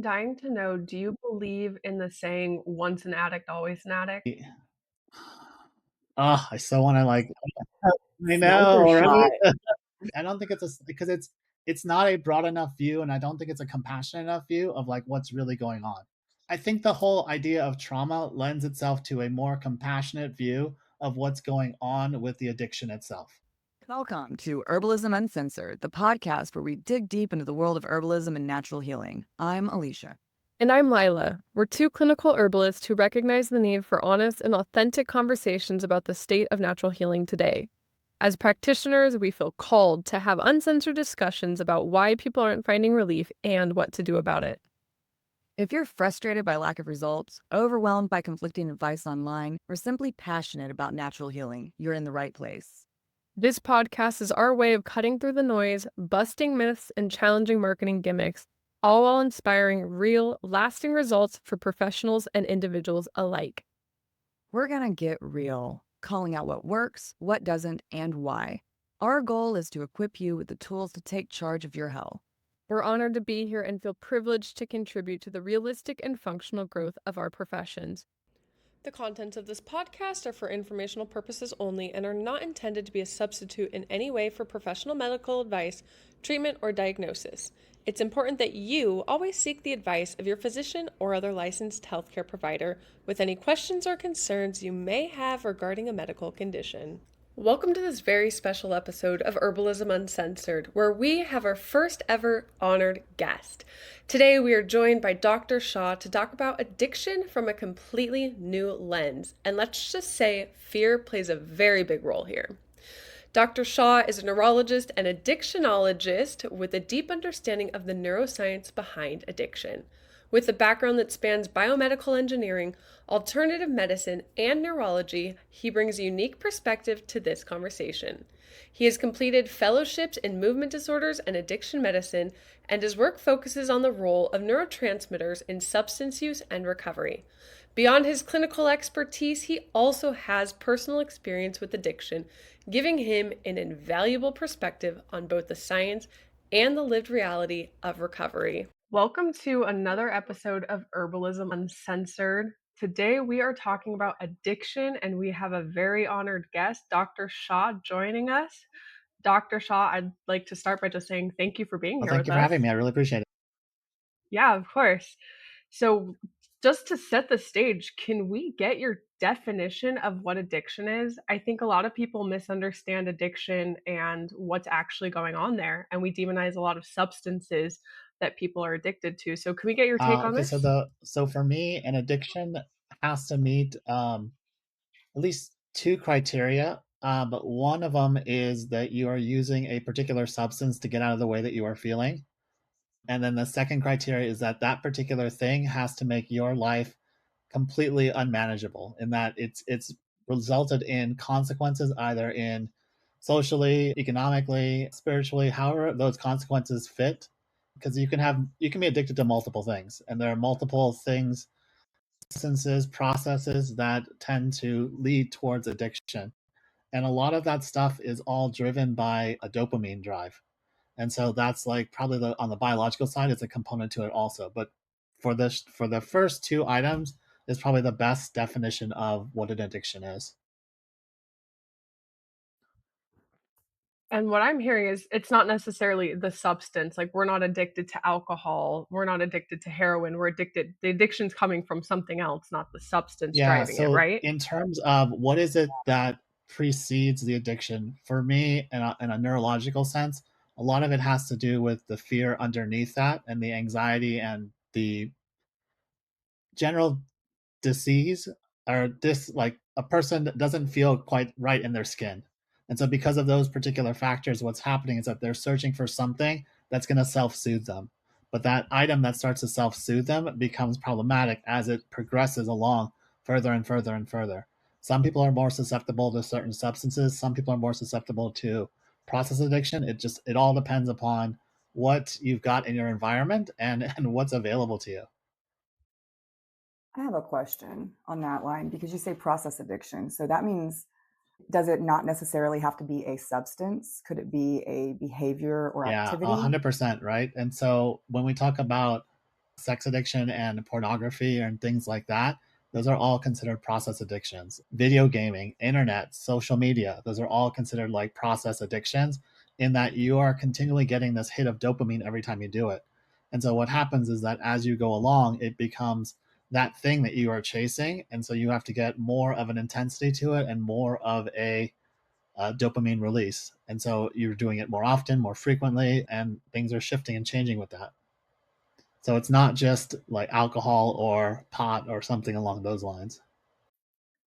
dying to know, do you believe in the saying, "Once an addict, always an addict"? I so wanna, I Sniper know, shot. right? I don't think because it's not a broad enough view, and I don't think it's a compassionate enough view of, what's really going on. I think the whole idea of trauma lends itself to a more compassionate view of what's going on with the addiction itself. Welcome to Herbalism Uncensored, the podcast where we dig deep into the world of herbalism and natural healing. I'm Alicia. And I'm Lila. We're two clinical herbalists who recognize the need for honest and authentic conversations about the state of natural healing today. As practitioners, we feel called to have uncensored discussions about why people aren't finding relief and what to do about it. If you're frustrated by lack of results, overwhelmed by conflicting advice online, or simply passionate about natural healing, you're in the right place. This podcast is our way of cutting through the noise, busting myths, and challenging marketing gimmicks, all while inspiring real, lasting results for professionals and individuals alike. We're gonna get real, calling out what works, what doesn't, and why. Our goal is to equip you with the tools to take charge of your health. We're honored to be here and feel privileged to contribute to the realistic and functional growth of our professions. The contents of this podcast are for informational purposes only and are not intended to be a substitute in any way for professional medical advice, treatment, or diagnosis. It's important that you always seek the advice of your physician or other licensed healthcare provider with any questions or concerns you may have regarding a medical condition. Welcome to this very special episode of Herbalism Uncensored, where we have our first ever honored guest. Today we are joined by Dr. Shah to talk about addiction from a completely new lens. And let's just say fear plays a very big role here. Dr. Shah is a neurologist and addictionologist with a deep understanding of the neuroscience behind addiction. With a background that spans biomedical engineering, alternative medicine, and neurology, he brings a unique perspective to this conversation. He has completed fellowships in movement disorders and addiction medicine, and his work focuses on the role of neurotransmitters in substance use and recovery. Beyond his clinical expertise, he also has personal experience with addiction, giving him an invaluable perspective on both the science and the lived reality of recovery. Welcome to another episode of Herbalism Uncensored. Today we are talking about addiction, and we have a very honored guest, Dr. Shah, joining us. Dr. Shah, I'd like to start by just saying thank you for being Well, here thank with you for us. having me. I really appreciate it. Yeah, of course. So, just to set the stage, can we get your definition of what addiction is? I think a lot of people misunderstand addiction and what's actually going on there, and we demonize a lot of substances that people are addicted to. So, can we get your take on Okay, so this? for me, an addiction has to meet at least two criteria. But one of them is that you are using a particular substance to get out of the way that you are feeling. And then the second criteria is that that particular thing has to make your life completely unmanageable in that it's resulted in consequences either in socially, economically, spiritually, however those consequences fit. Because you can be addicted to multiple things, and there are multiple things, substances, processes that tend to lead towards addiction. And a lot of that stuff is all driven by a dopamine drive. And so that's like probably on the biological side, it's a component to it also. But for the first two items is probably the best definition of what an addiction is. And what I'm hearing is it's not necessarily the substance. Like, we're not addicted to alcohol. We're not addicted to heroin. We're addicted. The addiction's coming from something else, not the substance Yeah. driving it, So right? in terms of what is it that precedes the addiction, for me, in a neurological sense, a lot of it has to do with the fear underneath that and the anxiety and the general disease or like a person that doesn't feel quite right in their skin. And so because of those particular factors, what's happening is that they're searching for something that's going to self-soothe them. But that item that starts to self-soothe them becomes problematic as it progresses along further and further and further. Some people are more susceptible to certain substances, some people are more susceptible to process addiction. It all depends upon what you've got in your environment and what's available to you. I have a question on that line because you say process addiction. So that means, does it not necessarily have to be a substance? Could it be a behavior or Yeah, activity? 100%, right? And so when we talk about sex addiction and pornography and things like that, those are all considered process addictions. Video gaming, internet, social media, those are all considered like process addictions in that you are continually getting this hit of dopamine every time you do it. And so what happens is that as you go along, it becomes that thing that you are chasing. And so you have to get more of an intensity to it and more of a dopamine release. And so you're doing it more often, more frequently, and things are shifting and changing with that. So it's not just like alcohol or pot or something along those lines.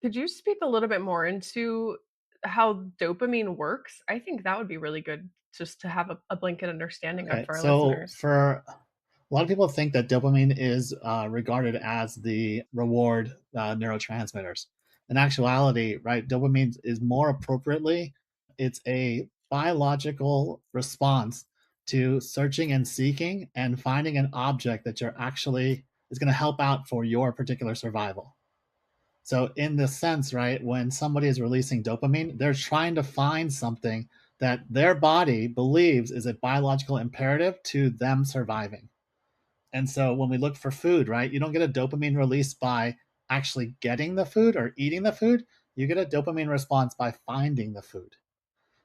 Could you speak a little bit more into how dopamine works? I think that would be really good just to have a blanket understanding of Okay, for our so listeners. for a lot of people think that dopamine is regarded as the reward neurotransmitters. In actuality, right, dopamine is more appropriately, it's a biological response to searching and seeking and finding an object that you're actually is going to help out for your particular survival. So, in this sense, right, when somebody is releasing dopamine, they're trying to find something that their body believes is a biological imperative to them surviving. And so, when we look for food, right, you don't get a dopamine release by actually getting the food or eating the food. You get a dopamine response by finding the food.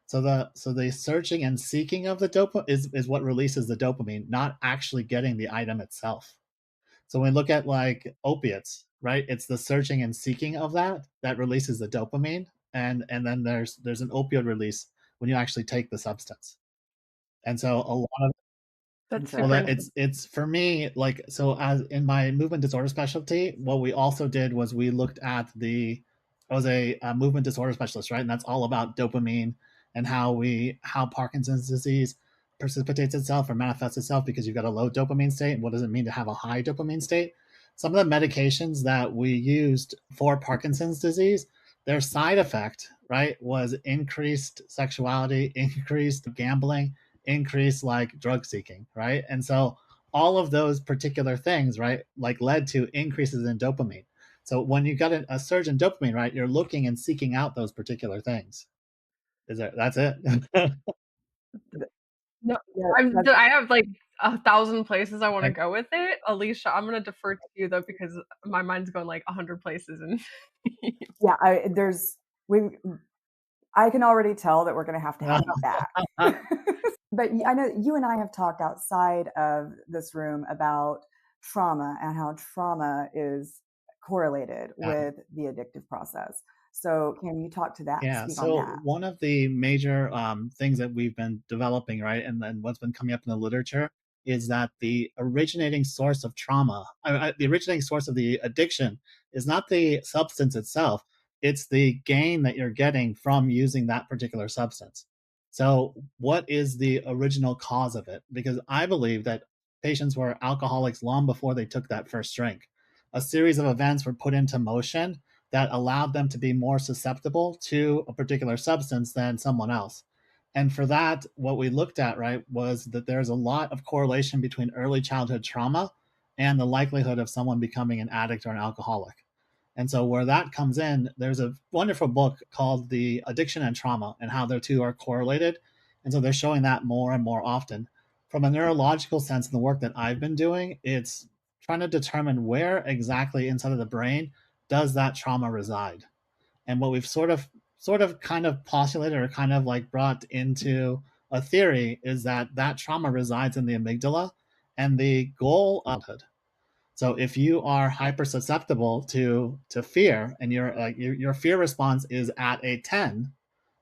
So the searching and seeking of the dopamine is what releases the dopamine, not actually getting the item itself. So when we look at like opiates, right? It's the searching and seeking of that releases the dopamine, and then there's an opioid release when you actually take the substance. And so a lot of That's well, super Interesting. that interesting. it's for me like so as in my movement disorder specialty, what we also did was we looked at the I was a movement disorder specialist, right? And that's all about dopamine and how Parkinson's disease precipitates itself or manifests itself because you've got a low dopamine state. And what does it mean to have a high dopamine state? Some of the medications that we used for Parkinson's disease, their side effect, right, was increased sexuality, increased gambling, increase like drug seeking, right? And so all of those particular things, right, like led to increases in dopamine. So when you got a surge in dopamine, right, you're looking and seeking out those particular things. Is there? That's it. No, Yeah, I have, like, 1,000 places I wanna Like, go with it. Alicia, I'm gonna defer to you, though, because my mind's going, like, 100 places and yeah. We. I can already tell that we're going to have you back. But I know you and I have talked outside of this room about trauma and how trauma is correlated with the addictive process. So, can you talk to that? yeah. Speak on So that. one of the major things that we've been developing, right, and then what's been coming up in the literature is that the originating source of trauma, the originating source of the addiction, is not the substance itself; it's the gain that you're getting from using that particular substance. So, what is the original cause of it? Because I believe that patients were alcoholics long before they took that first drink. A series of events were put into motion that allowed them to be more susceptible to a particular substance than someone else. And for that, what we looked at, right, was that there's a lot of correlation between early childhood trauma and the likelihood of someone becoming an addict or an alcoholic. And so, where that comes in, there's a wonderful book called The Addiction and Trauma and how the two are correlated. And so, they're showing that more and more often. From a neurological sense, in the work that I've been doing, it's trying to determine where exactly inside of the brain does that trauma reside. And what we've sort of kind of postulated or kind of like brought into a theory is that that trauma resides in the amygdala and the goal of childhood. So if you are hyper susceptible to fear and your fear response is at a 10,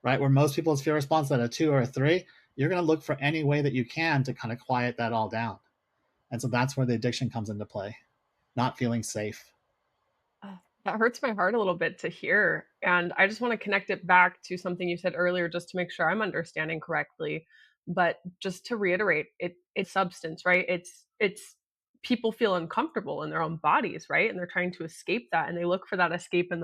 right, where most people's fear response is at a 2 or a 3, you're going to look for any way that you can to kind of quiet that all down. And so that's where the addiction comes into play, not feeling safe. that hurts my heart a little bit to hear, and I just wanna connect it back to something you said earlier just to make sure I'm understanding correctly, but just to reiterate, it's substance, right? It's people feel uncomfortable in their own bodies, right? And they're trying to escape that, and they look for that escape in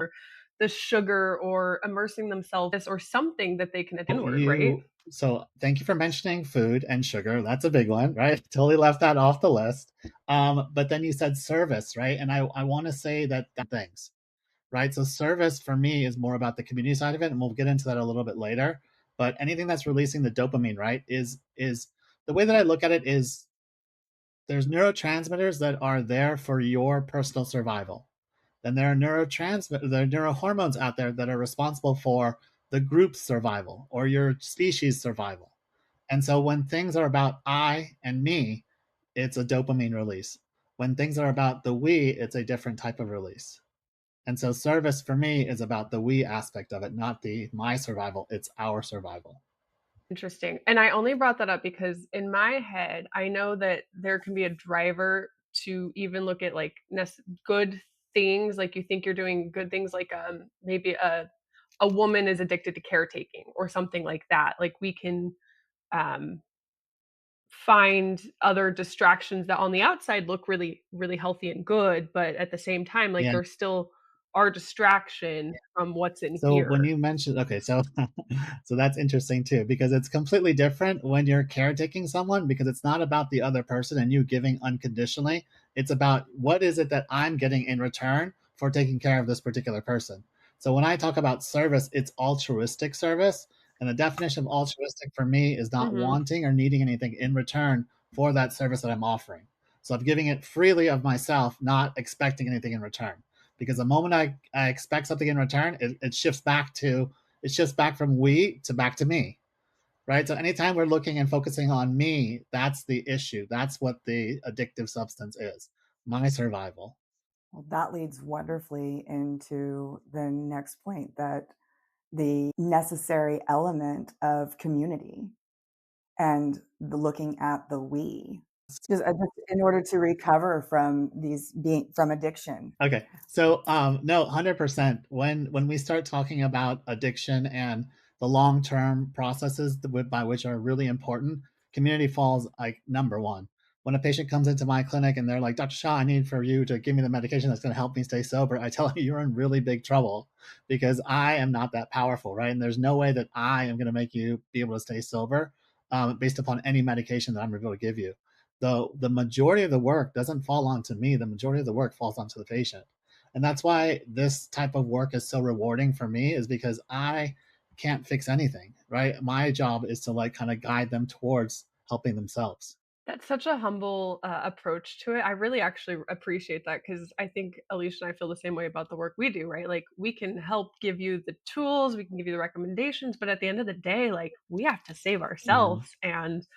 the sugar or immersing themselves or something that they can inward, right? So thank you for mentioning food and sugar. That's a big one, right? Totally left that off the list. But then you said service, right? And I want to say that things, right? So service for me is more about the community side of it, and we'll get into that a little bit later. But anything that's releasing the dopamine, right, is the way that I look at it is There's neurotransmitters that are there for your personal survival. Then there are neurohormones out there that are responsible for the group's survival or your species survival. And so when things are about I and me, it's a dopamine release. When things are about the we, it's a different type of release. And so service for me is about the we aspect of it, not the my survival, it's our survival. Interesting. And I only brought that up because in my head, I know that there can be a driver to even look at like good things, like you think you're doing good things, like maybe a woman is addicted to caretaking or something like that. Like we can um find other distractions that on the outside look really really healthy and good, but at the same time like Yeah. there's still our distraction from what's in So when here. you mentioned, okay, so so that's interesting too, because it's completely different when you're caretaking someone, because it's not about the other person and you giving unconditionally. It's about what is it that I'm getting in return for taking care of this particular person. So when I talk about service, it's altruistic service. And the definition of altruistic for me is not Mhm. wanting or needing anything in return for that service that I'm offering. So I'm giving it freely of myself, not expecting anything in return, because the moment I expect something in return, it shifts back to it shifts back from we to back to me, right? So anytime we're looking and focusing on me, that's the issue. That's what the addictive substance is, my survival. Well, that leads wonderfully into the next point, that the necessary element of community and the looking at the we. Just in order to recover from these being from addiction. Okay. So no, 100%. When we start talking about addiction and the long-term processes by which are really important, community falls like number one. When a patient comes into my clinic and they're like, Dr. Shah, I need for you to give me the medication that's going to help me stay sober, I tell you, you're in really big trouble, because I am not that powerful, right? And there's no way that I am going to make you be able to stay sober based upon any medication that I'm able to give you. Though the majority of the work doesn't fall onto me, the majority of the work falls onto the patient. And that's why this type of work is so rewarding for me, is because I can't fix anything, right? My job is to like kind of guide them towards helping themselves. That's such a humble approach to it. I really actually appreciate that because I think Alicia and I feel the same way about the work we do, right? Like we can help give you the tools, we can give you the recommendations, but at the end of the day, like we have to save Mhm. ourselves. And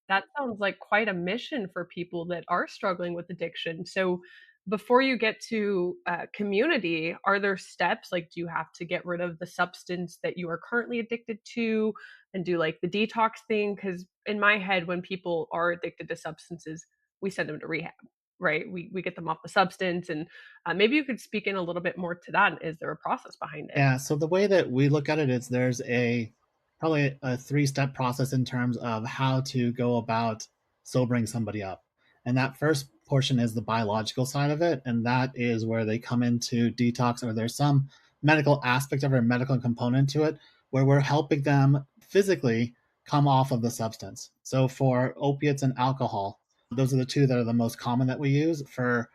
that sounds like quite a mission for people that are struggling with addiction. So, before you get to community, are there steps? Like, do you have to get rid of the substance that you are currently addicted to and do like the detox thing? Because in my head, when people are addicted to substances, we send them to rehab, right? We get them off the substance. And maybe you could speak in a little bit more to that. Is there a process behind it? Yeah, so the way that we look at it is there's a probably a three-step process in terms of how to go about sobering somebody up. And that first portion is the biological side of it, and that is where they come into detox, or there's some medical aspect of it, or medical component to it, where we're helping them physically come off of the substance. So for opiates and alcohol, those are the two that are the most common that we use. For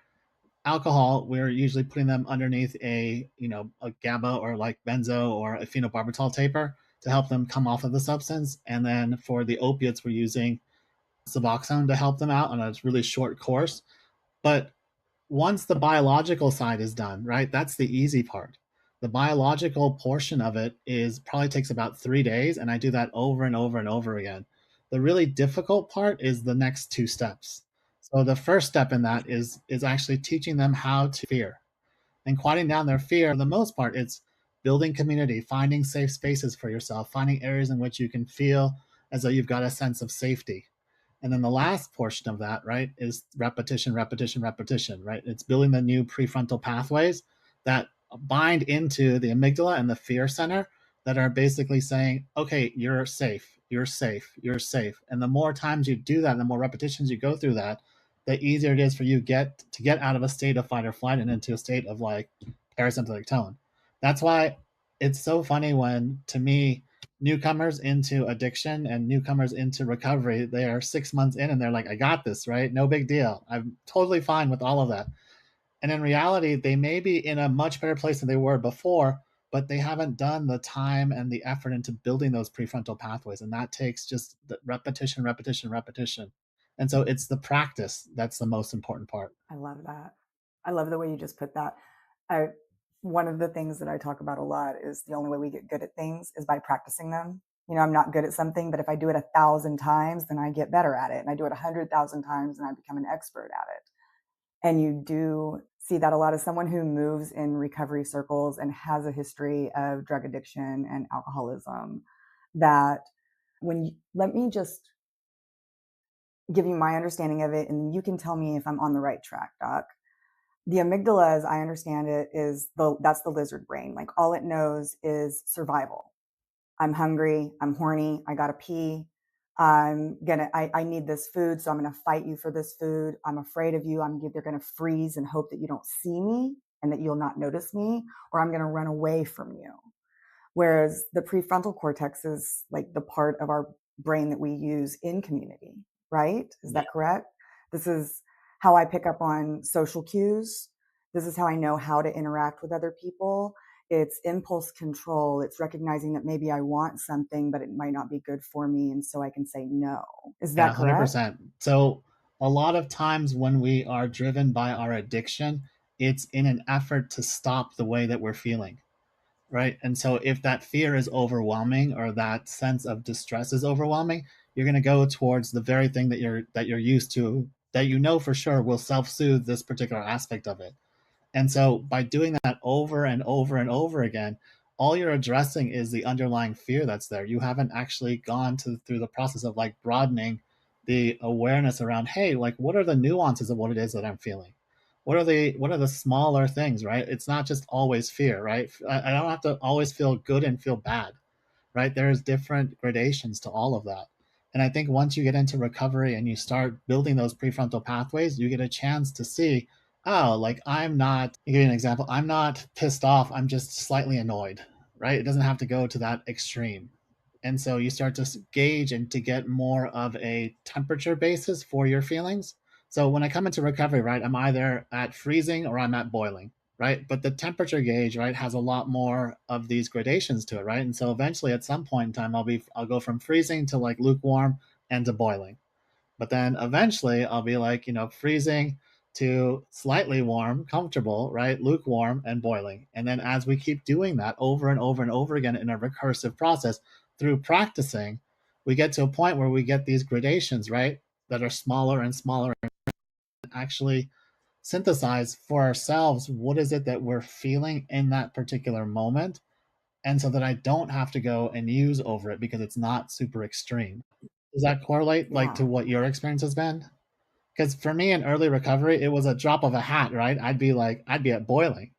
alcohol, we're usually putting them underneath a GABA or like benzo or a phenobarbital taper to help them come off of the substance. And then for the opiates, we're using Suboxone to help them out on a really short course. But once the biological side is done, right, that's the easy part. The biological portion of it is probably takes about 3 days, and I do that over and over and over again. The really difficult part is the next two steps. So the first step in that is actually teaching them how to fear and quieting down their fear. For the most part, it's building community, finding safe spaces for yourself, finding areas in which you can feel as though you've got a sense of safety. And then the last portion of that, right, is repetition, repetition, repetition, right? It's building the new prefrontal pathways that bind into the amygdala and the fear center, that are basically saying, okay, you're safe, you're safe, you're safe. And the more times you do that, the more repetitions you go through that, the easier it is for you get out of a state of fight or flight and into a state of like parasympathetic tone. That's why it's so funny when, to me, newcomers into addiction and newcomers into recovery, they are 6 months in and they're like, I got this, right? No big deal. I'm totally fine with all of that. And in reality, they may be in a much better place than they were before, but they haven't done the time and the effort into building those prefrontal pathways. And that takes just the repetition, repetition, repetition. And so it's the practice that's the most important part. I love that. I love the way you just put that. One of the things that I talk about a lot is the only way we get good at things is by practicing them. I'm not good at something, but if I do it 1,000 times, then I get better at it. And I do it 100,000 times and I become an expert at it. And you do see that a lot. As someone who moves in recovery circles and has a history of drug addiction and alcoholism, that let me just give you my understanding of it, and you can tell me if I'm on the right track, Doc. The amygdala, as I understand it, that's the lizard brain. Like, all it knows is survival. I'm hungry, I'm horny, I gotta pee. I need this food, so I'm gonna fight you for this food. I'm afraid of you. I'm either gonna freeze and hope that you don't see me and that you'll not notice me, or I'm gonna run away from you. Whereas the prefrontal cortex is like the part of our brain that we use in community, right? Is that correct? This is how I pick up on social cues. This is how I know how to interact with other people. It's impulse control. It's recognizing that maybe I want something, but it might not be good for me. And so I can say no. Is Yeah, that correct? 100%. So a lot of times when we are driven by our addiction, it's in an effort to stop the way that we're feeling, right? And so if that fear is overwhelming or that sense of distress is overwhelming, you're going to go towards the very thing that you're used to, that you know for sure will self-soothe this particular aspect of it. And so by doing that over and over and over again, all you're addressing is the underlying fear that's there. You haven't actually gone through the process of like broadening the awareness around, hey, like what are the nuances of what it is that I'm feeling? What are the smaller things, right? It's not just always fear, right? I don't have to always feel good and feel bad, right? There's different gradations to all of that. And I think once you get into recovery and you start building those prefrontal pathways, you get a chance to see, oh, like I'm not, I'll give you an example, I'm not pissed off, I'm just slightly annoyed, right? It doesn't have to go to that extreme. And so you start to gauge and to get more of a temperature basis for your feelings. So when I come into recovery, right, I'm either at freezing or I'm at boiling, right? But the temperature gauge, right, has a lot more of these gradations to it, right? And so eventually at some point in time, I'll go from freezing to like lukewarm and to boiling. But then eventually I'll be like, freezing to slightly warm, comfortable, right? Lukewarm and boiling. And then as we keep doing that over and over and over again in a recursive process through practicing, we get to a point where we get these gradations, right? That are smaller and smaller and actually synthesize for ourselves what is it that we're feeling in that particular moment, and so that I don't have to go and use over it because it's not super extreme. Does that correlate like to Yeah. what your experience has been? Because for me in early recovery, it was a drop of a hat, right? I'd be at boiling,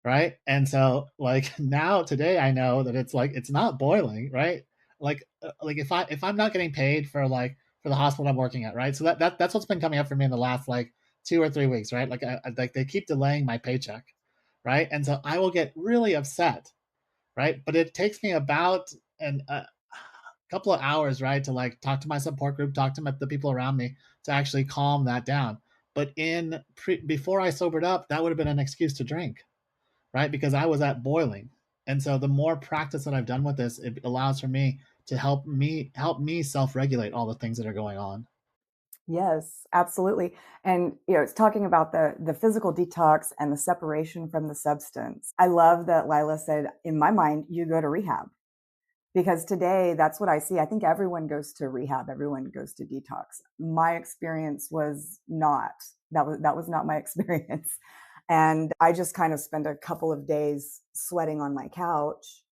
right? And so like now today I know that it's like it's not boiling, right? Like if I'm not getting paid for for the hospital I'm working at, right? So that's what's been coming up for me in the last like 2 or 3 weeks, right? Like they keep delaying my paycheck, right? And so I will get really upset, right? But it takes me about a couple of hours, right, to like talk to my support group, talk to the people around me to actually calm that down. But before I sobered up, that would have been an excuse to drink, right? Because I was at boiling. And so the more practice that I've done with this, it allows for me to help me self-regulate all the things that are going on. Yes, absolutely. And it's talking about the physical detox and the separation from the substance. I love that Lila said, in my mind, you go to rehab. Because today, that's what I see. I think everyone goes to rehab, everyone goes to detox. My experience was not. That was not my experience. And I just kind of spent a couple of days sweating on my couch.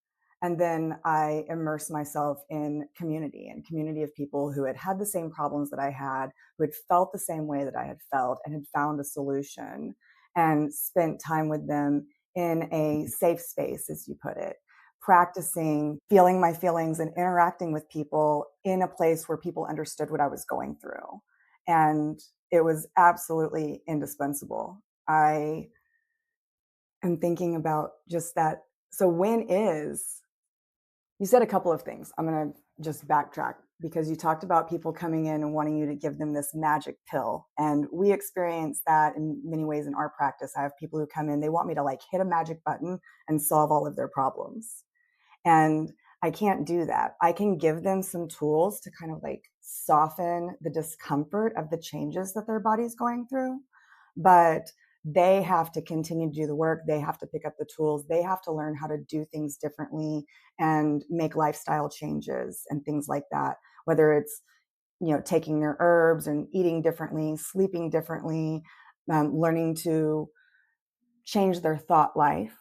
And then I immersed myself in community and community of people who had had the same problems that I had, who had felt the same way that I had felt and had found a solution, and spent time with them in a safe space, as you put it, practicing feeling my feelings and interacting with people in a place where people understood what I was going through. And it was absolutely indispensable. I am thinking about just that. So, you said a couple of things. I'm going to just backtrack because you talked about people coming in and wanting you to give them this magic pill. And we experience that in many ways in our practice. I have people who come in, they want me to like hit a magic button and solve all of their problems. And I can't do that. I can give them some tools to kind of like soften the discomfort of the changes that their body's going through, but they have to continue to do the work. They have to pick up the tools. They have to learn how to do things differently and make lifestyle changes and things like that, whether it's, taking their herbs and eating differently, sleeping differently, learning to change their thought life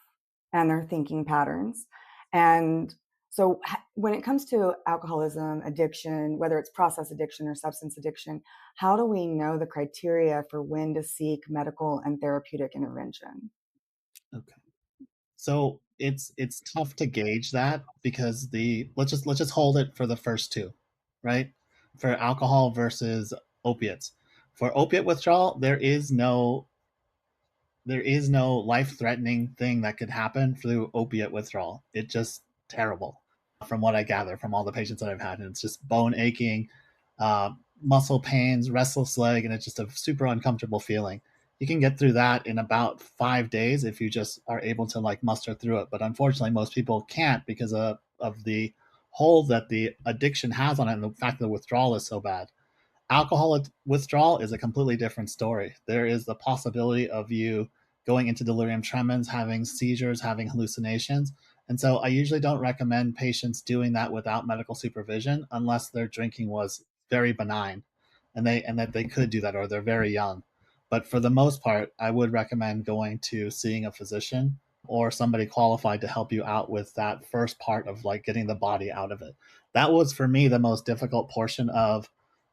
and their thinking patterns. And so when it comes to alcoholism, addiction, whether it's process addiction or substance addiction, how do we know the criteria for when to seek medical and therapeutic intervention? Okay. So it's tough to gauge that because let's just hold it for the first two, right? For alcohol versus opiates. For opiate withdrawal, there is no life-threatening thing that could happen through opiate withdrawal. It's just terrible, from what I gather from all the patients that I've had. And it's just bone aching, uh, muscle pains, restless leg, and it's just a super uncomfortable feeling. You can get through that in about 5 days if you just are able to like muster through it. But unfortunately, most people can't because of the hold that the addiction has on it and the fact that the withdrawal is so bad. Alcohol withdrawal is a completely different story. There is the possibility of you going into delirium tremens, having seizures, having hallucinations. And so I usually don't recommend patients doing that without medical supervision unless their drinking was very benign and that they could do that or they're very young. But for the most part, I would recommend going to seeing a physician or somebody qualified to help you out with that first part of like getting the body out of it. That was for me the most difficult portion of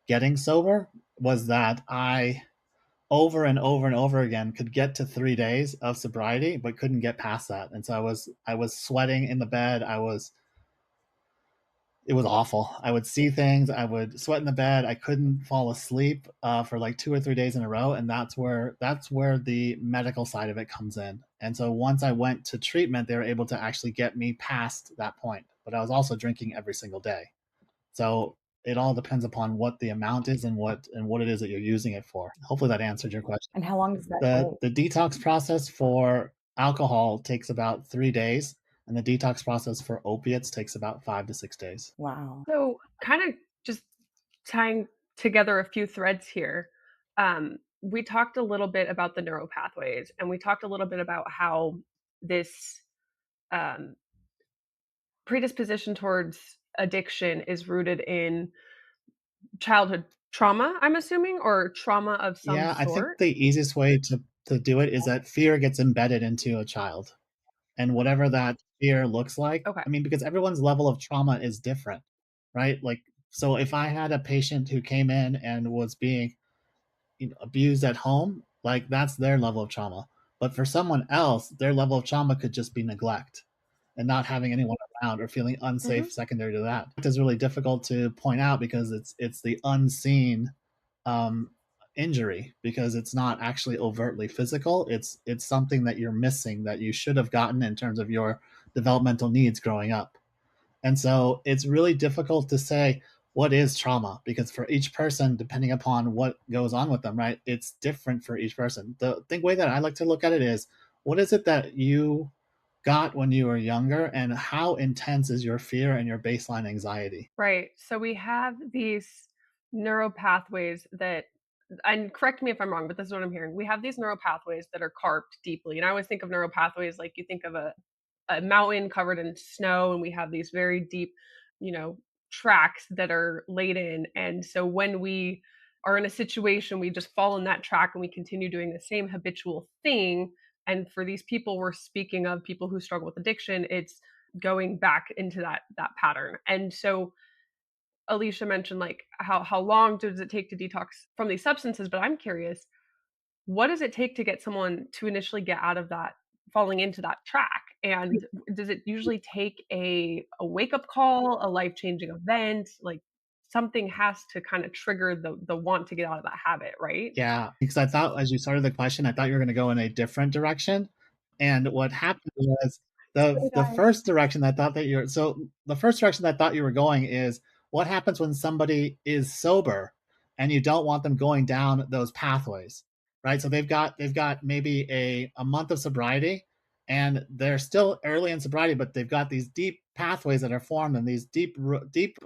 getting sober, was that I over and over and over again could get to 3 days of sobriety but couldn't get past that. And so I was sweating in the bed. It was awful. I would see things, I would sweat in the bed, I couldn't fall asleep for like 2 or 3 days in a row. And that's where the medical side of it comes in. And so once I went to treatment, they were able to actually get me past that point, but I was also drinking every single day. So it all depends upon what the amount is and what it is that you're using it for. Hopefully that answered your question. And how long does that The take? the detox process for alcohol takes about 3 days, and the detox process for opiates takes about 5 to 6 days. Wow. So, kind of just tying together a few threads here. We talked a little bit about the neural pathways, and we talked a little bit about how this um, predisposition towards addiction is rooted in childhood trauma, I'm assuming, or trauma of some Yeah, I think sort. the easiest way to do it is that fear gets embedded into a child. And whatever that fear looks like, Okay. I mean, because everyone's level of trauma is different, right? Like, so if I had a patient who came in and was being abused at home, like that's their level of trauma. But for someone else, their level of trauma could just be neglect and not having anyone around or feeling Hmm. unsafe secondary to that. It is really difficult to point out because it's the unseen um, injury because it's not actually overtly physical. It's something that you're missing that you should have gotten in terms of your developmental needs growing up. And so it's really difficult to say what is trauma because for each person, depending upon what goes on with them, right, it's different for each person. The way that I like to look at it is what is it that you got when you were younger and how intense is your fear and your baseline anxiety? Right. So we have these neural pathways that, and correct me if I'm wrong, but this is what I'm hearing. We have these neural pathways that are carved deeply. And I always think of neural pathways like you think of a mountain covered in snow, and we have these very deep, you know, tracks that are laid in. And so when we are in a situation, we just fall in that track and we continue doing the same habitual thing. And for these people, we're speaking of people who struggle with addiction, it's going back into that pattern. And so Alicia mentioned like how long does it take to detox from these substances, but I'm curious, what does it take to get someone to initially get out of that falling into that track? And does it usually take a wake-up call, a life-changing event? Like something has to kind of trigger the want to get out of that habit, right? Yeah, because I thought as you started the question, I thought you were going to go in a different direction. And what happened was So did the I. first direction that I thought that you're so the first direction that I thought you were going is what happens when somebody is sober and you don't want them going down those pathways, right? So they've got maybe a month of sobriety and they're still early in sobriety, but they've got these deep pathways that are formed and these deep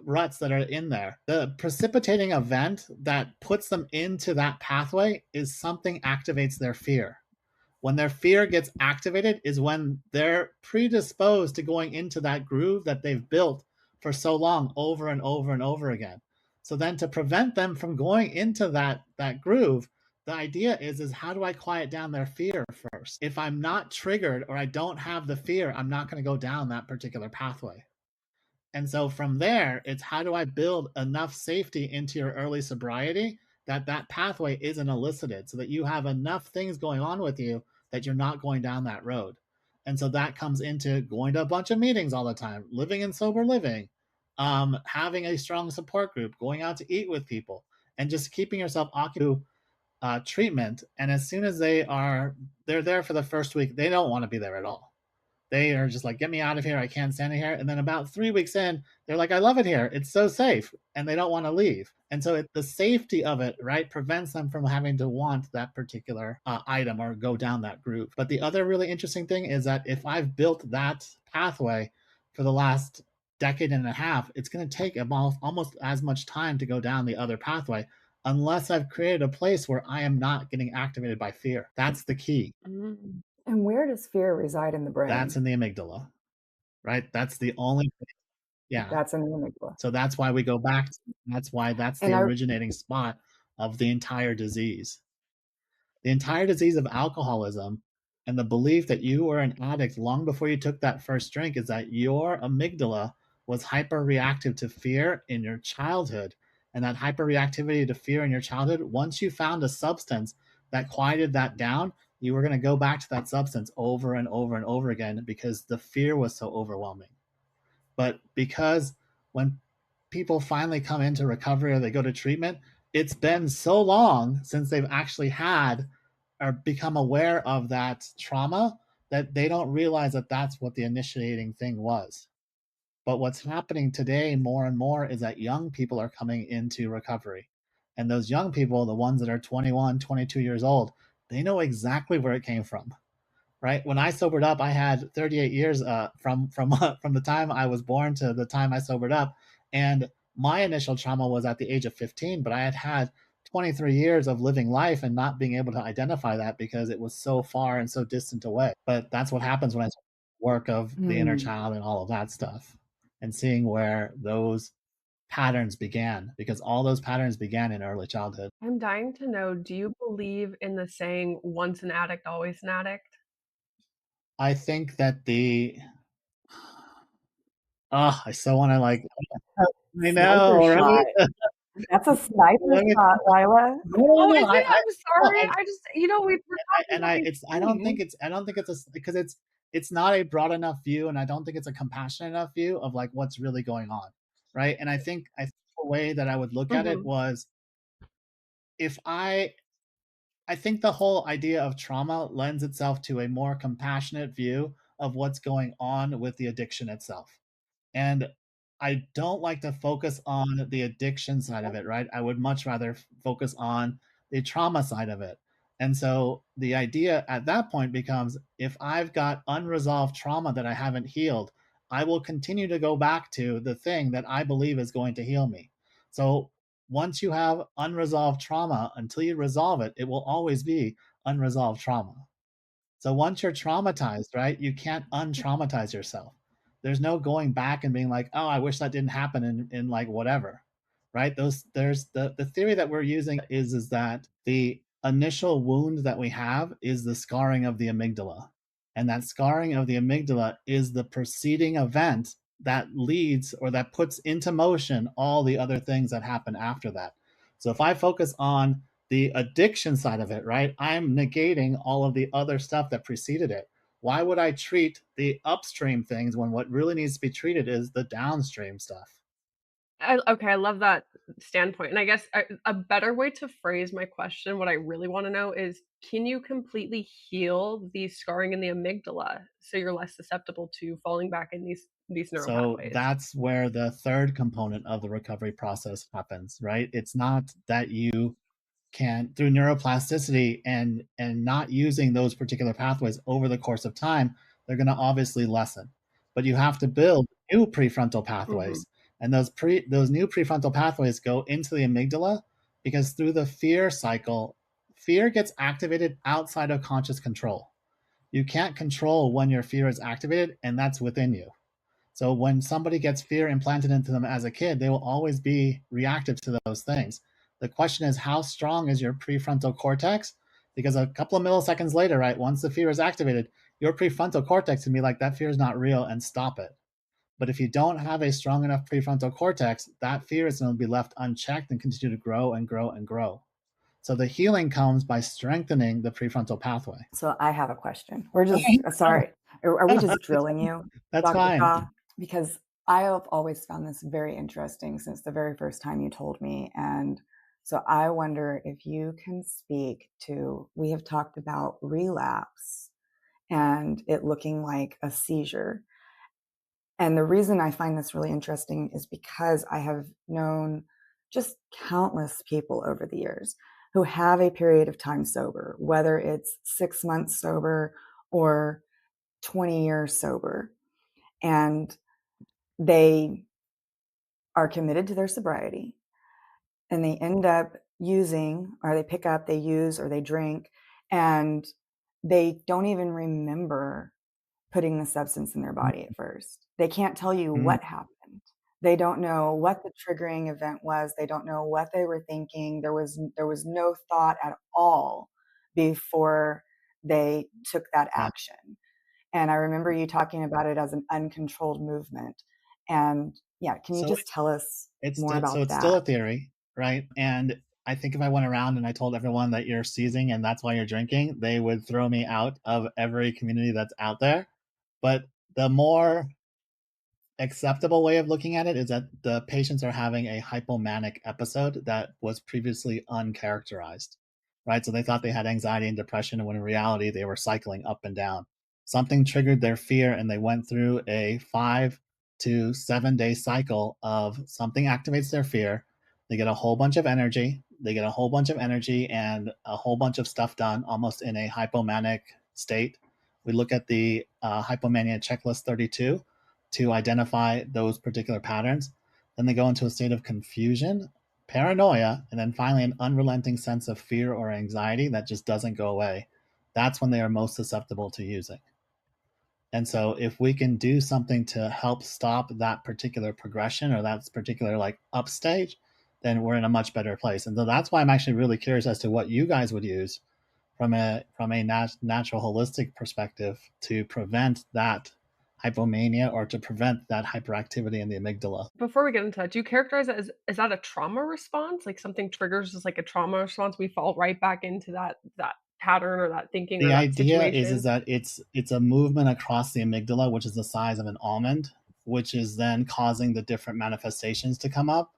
ruts that are in there. The precipitating event that puts them into that pathway is something activates their fear. When their fear gets activated is when they're predisposed to going into that groove that they've built for so long over and over and over again. So then to prevent them from going into that groove, the idea is how do I quiet down their fear first? If I'm not triggered or I don't have the fear, I'm not going to go down that particular pathway. And so from there, it's how do I build enough safety into your early sobriety that that pathway isn't elicited so that you have enough things going on with you that you're not going down that road. And so that comes into going to a bunch of meetings all the time, living in sober living, having a strong support group, going out to eat with people, and just keeping yourself occupied treatment. And as soon as they're there for the first week, they don't want to be there at all. They are just like, get me out of here. I can't stand it here. And then about 3 weeks in, they're like, I love it here. It's so safe. And they don't want to leave. And so the safety of it, right, prevents them from having to want that particular item or go down that groove. But the other really interesting thing is that if I've built that pathway for the last decade and a half, it's going to take almost as much time to go down the other pathway unless I've created a place where I am not getting activated by fear. That's the key. Mm. And where does fear reside in the brain? That's in the amygdala, right? That's the only place. Yeah. That's in the amygdala. So that's why we go back. That's why that's the originating spot of the entire disease. The entire disease of alcoholism and the belief that you were an addict long before you took that first drink is that your amygdala was hyper-reactive to fear in your childhood. And that hyper-reactivity to fear in your childhood, once you found a substance that quieted that down, you were going to go back to that substance over and over and over again because the fear was so overwhelming. But because when people finally come into recovery or they go to treatment, it's been so long since they've actually had or become aware of that trauma that they don't realize that that's what the initiating thing was. But what's happening today more and more is that young people are coming into recovery. And those young people, the ones that are 21, 22 years old, they know exactly where it came from. Right? When I sobered up, I had 38 years from the time I was born to the time I sobered up, and my initial trauma was at the age of 15. But I had 23 years of living life and not being able to identify that because it was so far and so distant away. But that's what happens when I work of the inner child and all of that stuff, and seeing where those patterns began, because all those patterns began in early childhood. I'm dying to know, do you believe in the saying, once an addict, always an addict? I think that I so want to I know, right? That's a sniper shot, Lila. Oh, is it? I'm sorry. I just, we're talking about these I don't think it's because it's not a broad enough view, and I don't think it's a compassionate enough view of like what's really going on, right? And I think the way that I would look at it was if I think the whole idea of trauma lends itself to a more compassionate view of what's going on with the addiction itself. And I don't like to focus on the addiction side of it, right? I would much rather focus on the trauma side of it. And so the idea at that point becomes if I've got unresolved trauma that I haven't healed, I will continue to go back to the thing that I believe is going to heal me. So once you have unresolved trauma, until you resolve it, it will always be unresolved trauma. So once you're traumatized, right, you can't untraumatize yourself. There's no going back and being like, oh, I wish that didn't happen in like whatever, right? There's the theory that we're using is that the initial wound that we have is the scarring of the amygdala. And that scarring of the amygdala is the preceding event that leads or that puts into motion all the other things that happen after that. So if I focus on the addiction side of it, right, I'm negating all of the other stuff that preceded it. Why would I treat the upstream things when what really needs to be treated is the downstream stuff? Okay, I love that standpoint. And I guess a better way to phrase my question, what I really want to know is, can you completely heal the scarring in the amygdala so you're less susceptible to falling back in these neural pathways? So that's where the third component of the recovery process happens, right? It's not that you can, through neuroplasticity and not using those particular pathways over the course of time, they're going to obviously lessen. But you have to build new prefrontal pathways. And those new prefrontal pathways go into the amygdala because through the fear cycle, fear gets activated outside of conscious control. You can't control when your fear is activated, and that's within you. So when somebody gets fear implanted into them as a kid, they will always be reactive to those things. The question is, how strong is your prefrontal cortex? Because a couple of milliseconds later, right, once the fear is activated, your prefrontal cortex can be like, that fear is not real, and stop it. But if you don't have a strong enough prefrontal cortex, that fear is going to be left unchecked and continue to grow and grow and grow. So the healing comes by strengthening the prefrontal pathway. So I have a question. We're just sorry. Are we just drilling you, That's Dr. fine. Shah? Because I have always found this very interesting since the very first time you told me. And so I wonder if you can speak to, we have talked about relapse and it looking like a seizure. And the reason I find this really interesting is because I have known just countless people over the years who have a period of time sober, whether it's 6 months sober or 20 years sober. And they are committed to their sobriety and they end up using, or they pick up, they use, or they drink, and they don't even remember putting the substance in their body at first. They can't tell you what happened. They don't know what the triggering event was. They don't know what they were thinking. There was no thought at all before they took that action. And I remember you talking about it as an uncontrolled movement. And yeah, can you just tell us more about that? So it's still a theory, right? And I think if I went around and I told everyone that you're seizing and that's why you're drinking, they would throw me out of every community that's out there. But the more acceptable way of looking at it is that the patients are having a hypomanic episode that was previously uncharacterized, right? So they thought they had anxiety and depression, when in reality they were cycling up and down. Something triggered their fear, and they went through a 5 to 7 day cycle of something activates their fear. They get a whole bunch of energy. And a whole bunch of stuff done, almost in a hypomanic state. We look at the hypomania checklist 32 to identify those particular patterns. Then they go into a state of confusion, paranoia, and then finally an unrelenting sense of fear or anxiety that just doesn't go away. That's when they are most susceptible to using. And so if we can do something to help stop that particular progression or that particular like upstage, then we're in a much better place. And so that's why I'm actually really curious as to what you guys would use from a natural holistic perspective to prevent that hypomania or to prevent that hyperactivity in the amygdala. Before we get into that, do you characterize it as, is that a trauma response? Like something triggers us like a trauma response, we fall right back into that pattern or that thinking or The that idea situation? is that it's a movement across the amygdala, which is the size of an almond, which is then causing the different manifestations to come up.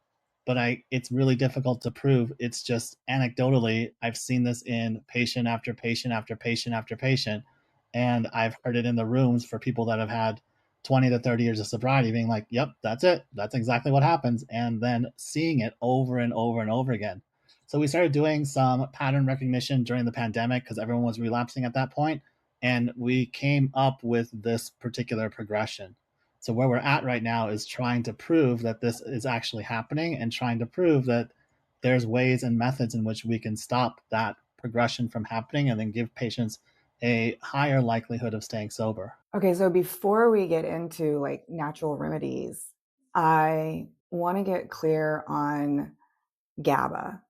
But it's really difficult to prove. It's just anecdotally, I've seen this in patient after patient after patient after patient, and I've heard it in the rooms for people that have had 20 to 30 years of sobriety being like, yep, that's it. That's exactly what happens. And then seeing it over and over and over again. So we started doing some pattern recognition during the pandemic because everyone was relapsing at that point, and we came up with this particular progression. So where we're at right now is trying to prove that this is actually happening and trying to prove that there's ways and methods in which we can stop that progression from happening and then give patients a higher likelihood of staying sober. Okay, so before we get into like natural remedies, I want to get clear on GABA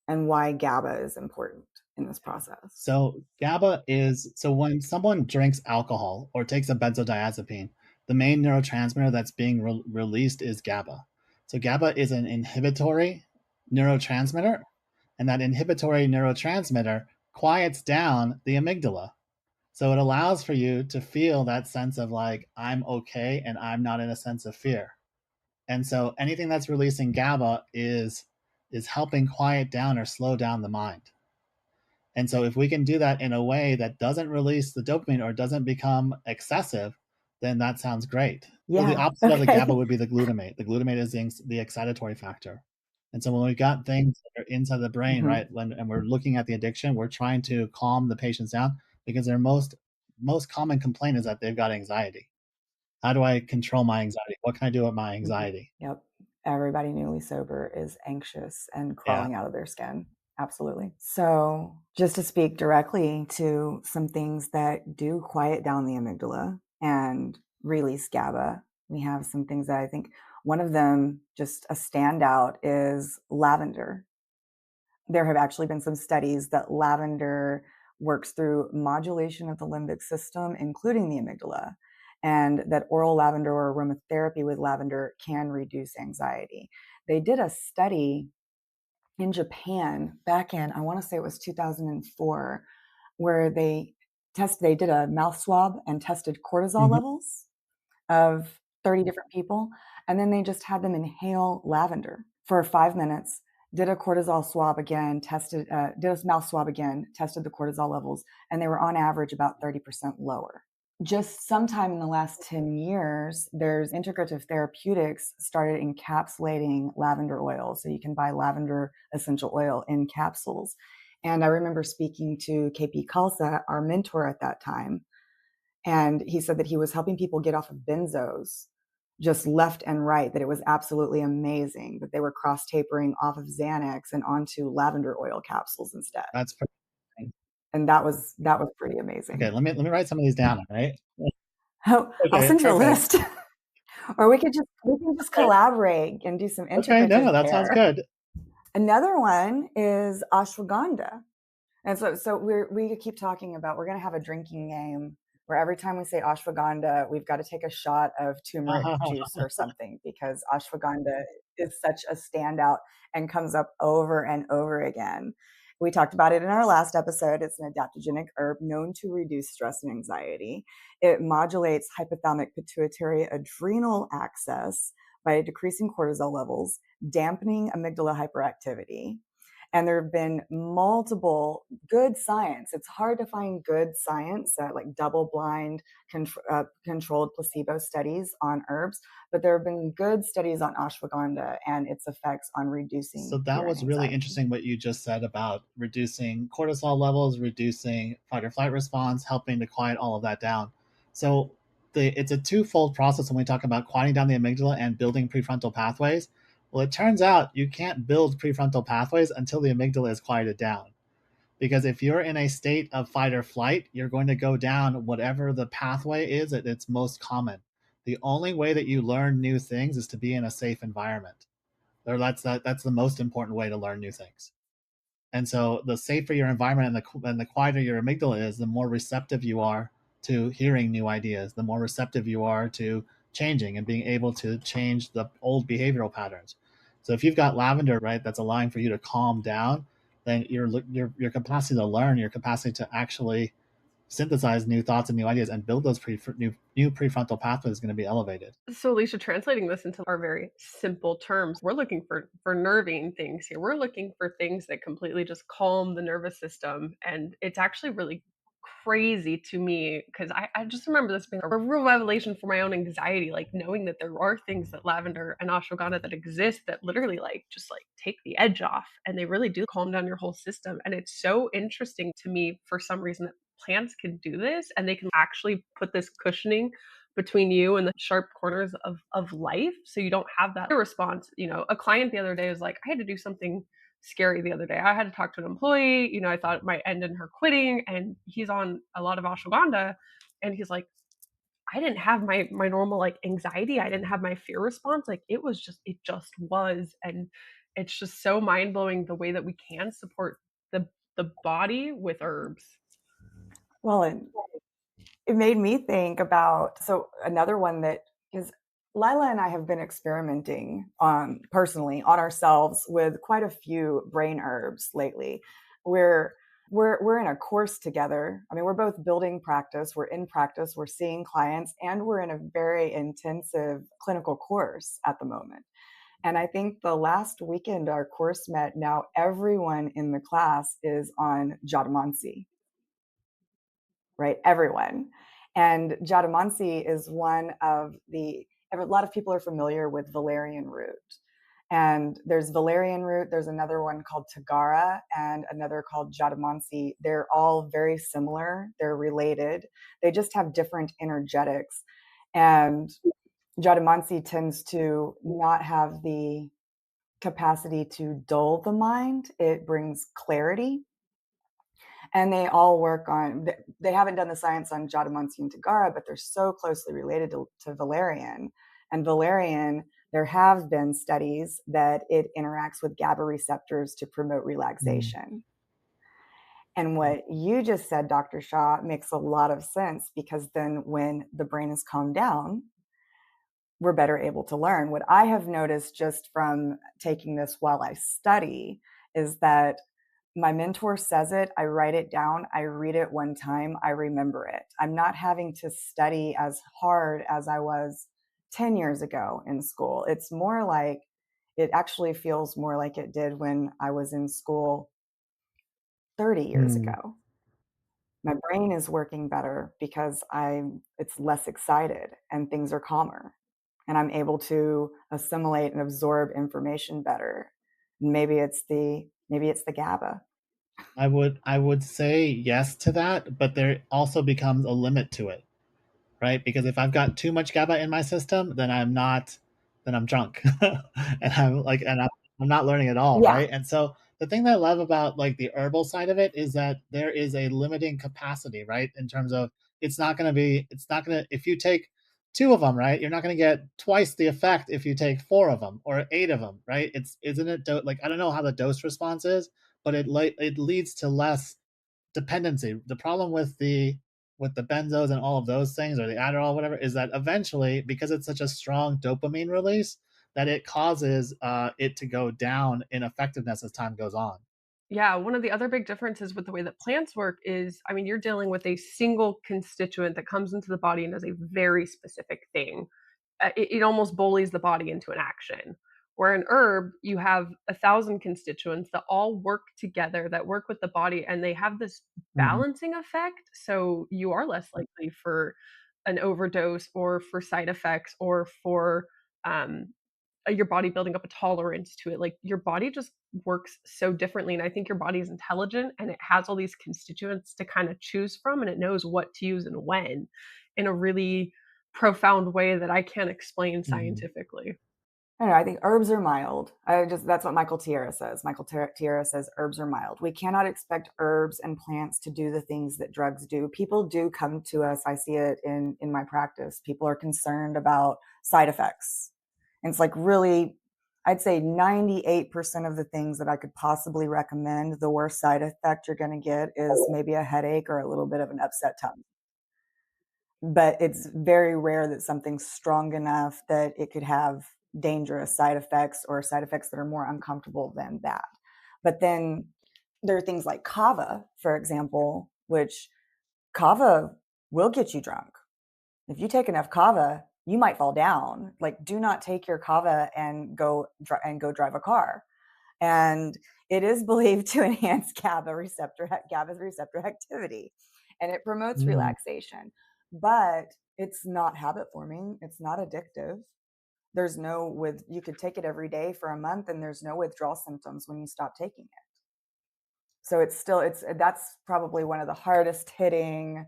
and why GABA is important in this process. So GABA so when someone drinks alcohol or takes a benzodiazepine, the main neurotransmitter that's being released is GABA. So GABA is an inhibitory neurotransmitter, and that inhibitory neurotransmitter quiets down the amygdala. So it allows for you to feel that sense of like, I'm okay and I'm not in a sense of fear. And so anything that's releasing GABA is helping quiet down or slow down the mind. And so if we can do that in a way that doesn't release the dopamine or doesn't become excessive, then that sounds great. Yeah. So the opposite of the GABA would be the glutamate. The glutamate is the excitatory factor. And so when we've got things that are inside the brain, right, and we're looking at the addiction, we're trying to calm the patients down because their most common complaint is that they've got anxiety. How do I control my anxiety? What can I do with my anxiety? Yep. Everybody newly sober is anxious and Yeah. crawling out of their skin. Absolutely. So, just to speak directly to some things that do quiet down the amygdala and release GABA, we have some things that I think one of them, just a standout, is lavender. There have actually been some studies that lavender works through modulation of the limbic system, including the amygdala, and that oral lavender or aromatherapy with lavender can reduce anxiety. They did a study in Japan back in, I want to say it was 2004, where they did a mouth swab and tested cortisol Mhm. levels of 30 different people, and then they just had them inhale lavender for 5 minutes, did a cortisol swab again, did a mouth swab again, tested the cortisol levels, and they were on average about 30% lower. Just sometime in the last 10 years, there's integrative therapeutics started encapsulating lavender oil. So you can buy lavender essential oil in capsules. And I remember speaking to KP Khalsa, our mentor at that time, and he said that he was helping people get off of benzos just left and right, that it was absolutely amazing that they were cross tapering off of Xanax and onto lavender oil capsules instead. That's pretty. And that was pretty Okay, amazing. let me write some of these down, all right? Oh, I'll Okay, send you a perfect. list. Or we can just Okay. collaborate and do some Okay, integrative no, that sounds care. good. Another one is ashwagandha. And so we keep talking about, we're going to have a drinking game where every time we say ashwagandha, we've got to take a shot of turmeric juice or something, because ashwagandha is such a standout and comes up over and over again. We talked about it in our last episode. It's an adaptogenic herb known to reduce stress and anxiety. It modulates hypothalamic pituitary adrenal axis by decreasing cortisol levels, dampening amygdala hyperactivity. And there have been multiple good science. It's hard to find good science, like double-blind, controlled placebo studies on herbs, but there have been good studies on ashwagandha and its effects on So reducing that fear and was really anxiety. interesting what you just said about reducing cortisol levels, reducing fight or flight response, helping to quiet all of that down. So it's a twofold process when we talk about quieting down the amygdala and building prefrontal pathways. Well, it turns out you can't build prefrontal pathways until the amygdala is quieted down. Because if you're in a state of fight or flight, you're going to go down whatever the pathway is at its most common. The only way that you learn new things is to be in a safe environment. Or that's the most important way to learn new things. And so the safer your environment and the quieter your amygdala is, the more receptive you are to hearing new ideas, the more receptive you are to changing and being able to change the old behavioral patterns. So if you've got lavender, right, that's allowing for you to calm down, then your capacity to learn, your capacity to actually synthesize new thoughts and new ideas and build those new prefrontal pathways is going to be elevated. So, Alicia, translating this into our very simple terms, we're looking for nerving things here. We're looking for things that completely just calm the nervous system. And it's actually really crazy to me because I just remember this being a real revelation for my own anxiety, like knowing that there are things that lavender and ashwagandha that exist that literally like just like take the edge off, and they really do calm down your whole system. And it's so interesting to me for some reason that plants can do this and they can actually put this cushioning between you and the sharp corners of life, so you don't have that response. A client the other day was like, I had to do something scary the other day. I had to talk to an employee, I thought it might end in her quitting, and he's on a lot of ashwagandha, and he's like, I didn't have my normal like anxiety, I didn't have my fear response, like it just was. And it's just so mind-blowing the way that we can support the body with herbs. Well, and it made me think about, so another one that is, Lila and I have been experimenting personally on ourselves with quite a few brain herbs lately. We're we're in a course together. I mean, we're both building practice, we're in practice, we're seeing clients, and we're in a very intensive clinical course at the moment. And I think the last weekend our course met, now everyone in the class is on Jatamansi, right? Everyone. And Jatamansi is one of a lot of people are familiar with valerian root. And there's valerian root, there's another one called Tagara, and another called Jatamansi. They're all very similar, they're related. They just have different energetics. And Jatamansi tends to not have the capacity to dull the mind. It brings clarity. And they all work on, they haven't done the science on Jatamansi and Tagara, but they're so closely related to valerian. And valerian, there have been studies that it interacts with GABA receptors to promote relaxation. And what you just said, Dr. Shah, makes a lot of sense, because then when the brain is calmed down, we're better able to learn. What I have noticed just from taking this while I study is that my mentor says it, I write it down, I read it one time, I remember it. I'm not having to study as hard as I was 10 years ago in school. It's more like, it actually feels more like it did when I was in school 30 years ago. My brain is working better because it's less excited and things are calmer, and I'm able to assimilate and absorb information better. Maybe it's the GABA. I would say yes to that, but there also becomes a limit to it, right? Because if I've got too much GABA in my system, then I'm drunk, I'm not learning at all, Yeah. right? And so the thing that I love about like the herbal side of it is that there is a limiting capacity, right? In terms of it's not gonna if you take two of them, right? You're not gonna get twice the effect if you take four of them or eight of them, right? It's isn't it like I don't know how the dose response is, but it leads to less dependency. The problem with the benzos and all of those things, or the Adderall, whatever, is that eventually, because it's such a strong dopamine release, that it causes it to go down in effectiveness as time goes on. Yeah, one of the other big differences with the way that plants work is, I mean, you're dealing with a single constituent that comes into the body and does a very specific thing. It almost bullies the body into an action. Where an herb, you have 1,000 constituents that all work together, that work with the body, and they have this Mhm. balancing effect. So you are less likely for an overdose, or for side effects, or for um, your body building up a tolerance to it. Like, your body just works so differently. And I think your body is intelligent, and it has all these constituents to kind of choose from, and it knows what to use and when, in a really profound way that I can't explain Mhm. scientifically. I don't know, I think herbs are mild. That's what Michael Tierra says. Tierra says herbs are mild. We cannot expect herbs and plants to do the things that drugs do. People do come to us. I see it in my practice. People are concerned about side effects. And it's like, really, I'd say 98% of the things that I could possibly recommend, the worst side effect you're going to get is maybe a headache or a little bit of an upset tummy. But it's very rare that something's strong enough that it could have dangerous side effects, or side effects that are more uncomfortable than that. But then there are things like kava, for example, which kava will get you drunk. If you take enough kava, you might fall down. Like, do not take your kava and go drive a car. And it is believed to enhance GABA's receptor activity, and it promotes Mm. relaxation. But it's not habit forming. It's not addictive. You could take it every day for a month, and there's no withdrawal symptoms when you stop taking it. So that's probably one of the hardest hitting,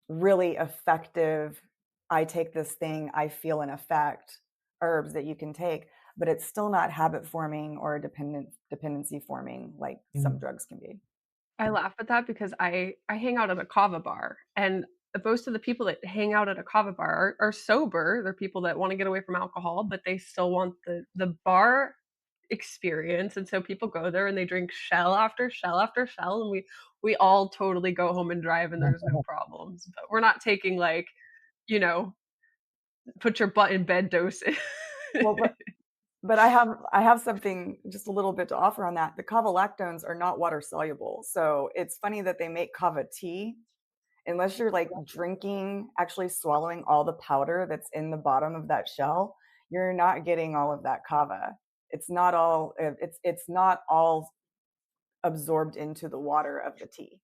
really effective, I take this thing, I feel an effect, herbs that you can take, but it's still not habit forming or dependency forming like some Mm. drugs can be. I laugh at that because I hang out at a kava bar, and most of the people that hang out at a kava bar are sober. They're people that want to get away from alcohol, but they still want the bar experience. And so people go there and they drink shell after shell after shell, and we all totally go home and drive, and there's no problems. But we're not taking, like, you know, put your butt in bed doses. Well, but I have something just a little bit to offer on that. The kava lactones are not water soluble, so it's funny that they make kava tea. Unless you're like drinking, actually swallowing all the powder that's in the bottom of that shell, you're not getting all of that kava. It's not all absorbed into the water of the tea.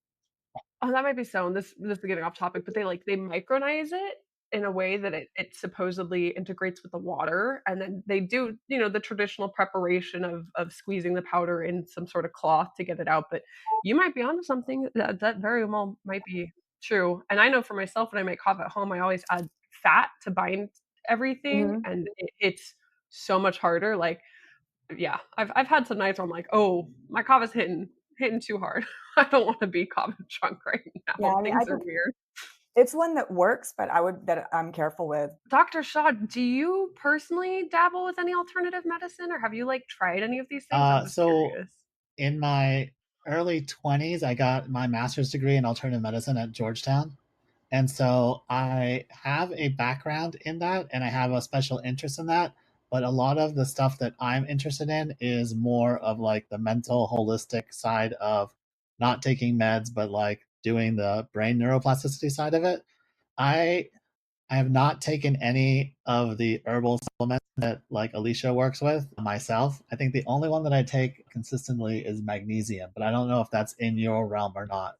Oh, that might be so, and this is getting off topic, but they micronize it in a way that it supposedly integrates with the water, and then they do, the traditional preparation of squeezing the powder in some sort of cloth to get it out. But you might be onto something. That very well might be true. And I know for myself, when I make coffee at home, I always add fat to bind everything, Mhm. and it's so much harder. Like, yeah, I've had some nights where I'm like, oh, my kava's hitting too hard. I don't want to be kava drunk right Yeah, now. I mean, I Things are think weird. it's one that works, but I'm careful with. Dr. Shaw, do you personally dabble with any alternative medicine, or have you like tried any of these things? I'm just So curious. in my early 20s, I got my master's degree in alternative medicine at Georgetown. And so I have a background in that and I have a special interest in that. But a lot of the stuff that I'm interested in is more of like the mental, holistic side of not taking meds, but like doing the brain neuroplasticity side of it. I I have not taken any of the herbal supplements that like Alicia works with myself. I think the only one that I take consistently is magnesium, but I don't know if that's in your realm or not.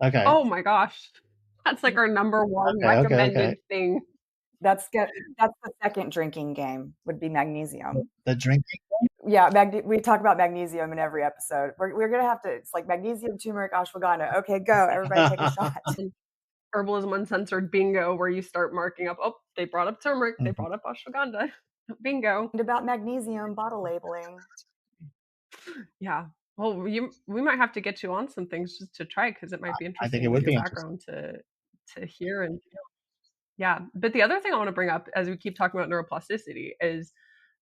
Okay. Oh my gosh. That's like our number one Okay. recommended thing. That's the second drinking game, would be magnesium. The drinking. Yeah, we talk about magnesium in every episode. We're gonna have to. It's like magnesium, turmeric, ashwagandha. Okay, go. Everybody take a shot. Herbalism Uncensored bingo, where you start marking up, oh, they brought up turmeric, they Mhm. brought up ashwagandha. Bingo. And about magnesium bottle labeling. Yeah. Well, we might have to get you on some things just to try, because it might be I think interesting it with would your be interesting. background to hear and yeah. But the other thing I want to bring up as we keep talking about neuroplasticity is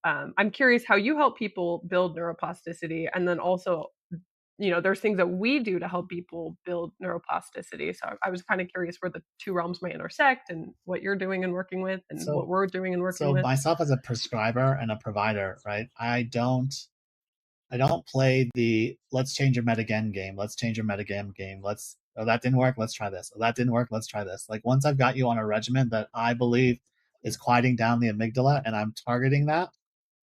I'm curious how you help people build neuroplasticity, and then also, there's things that we do to help people build neuroplasticity. So I was kind of curious where the two realms may intersect, and what you're doing and working with, and what So, we're doing and working so with. myself as a prescriber and a provider, right? I don't play the let's change your med again game. Let's change your med again game. Let's oh that didn't work. Let's try this. Oh that didn't work. Let's try this. Like once I've got you on a regimen that I believe is quieting down the amygdala and I'm targeting that,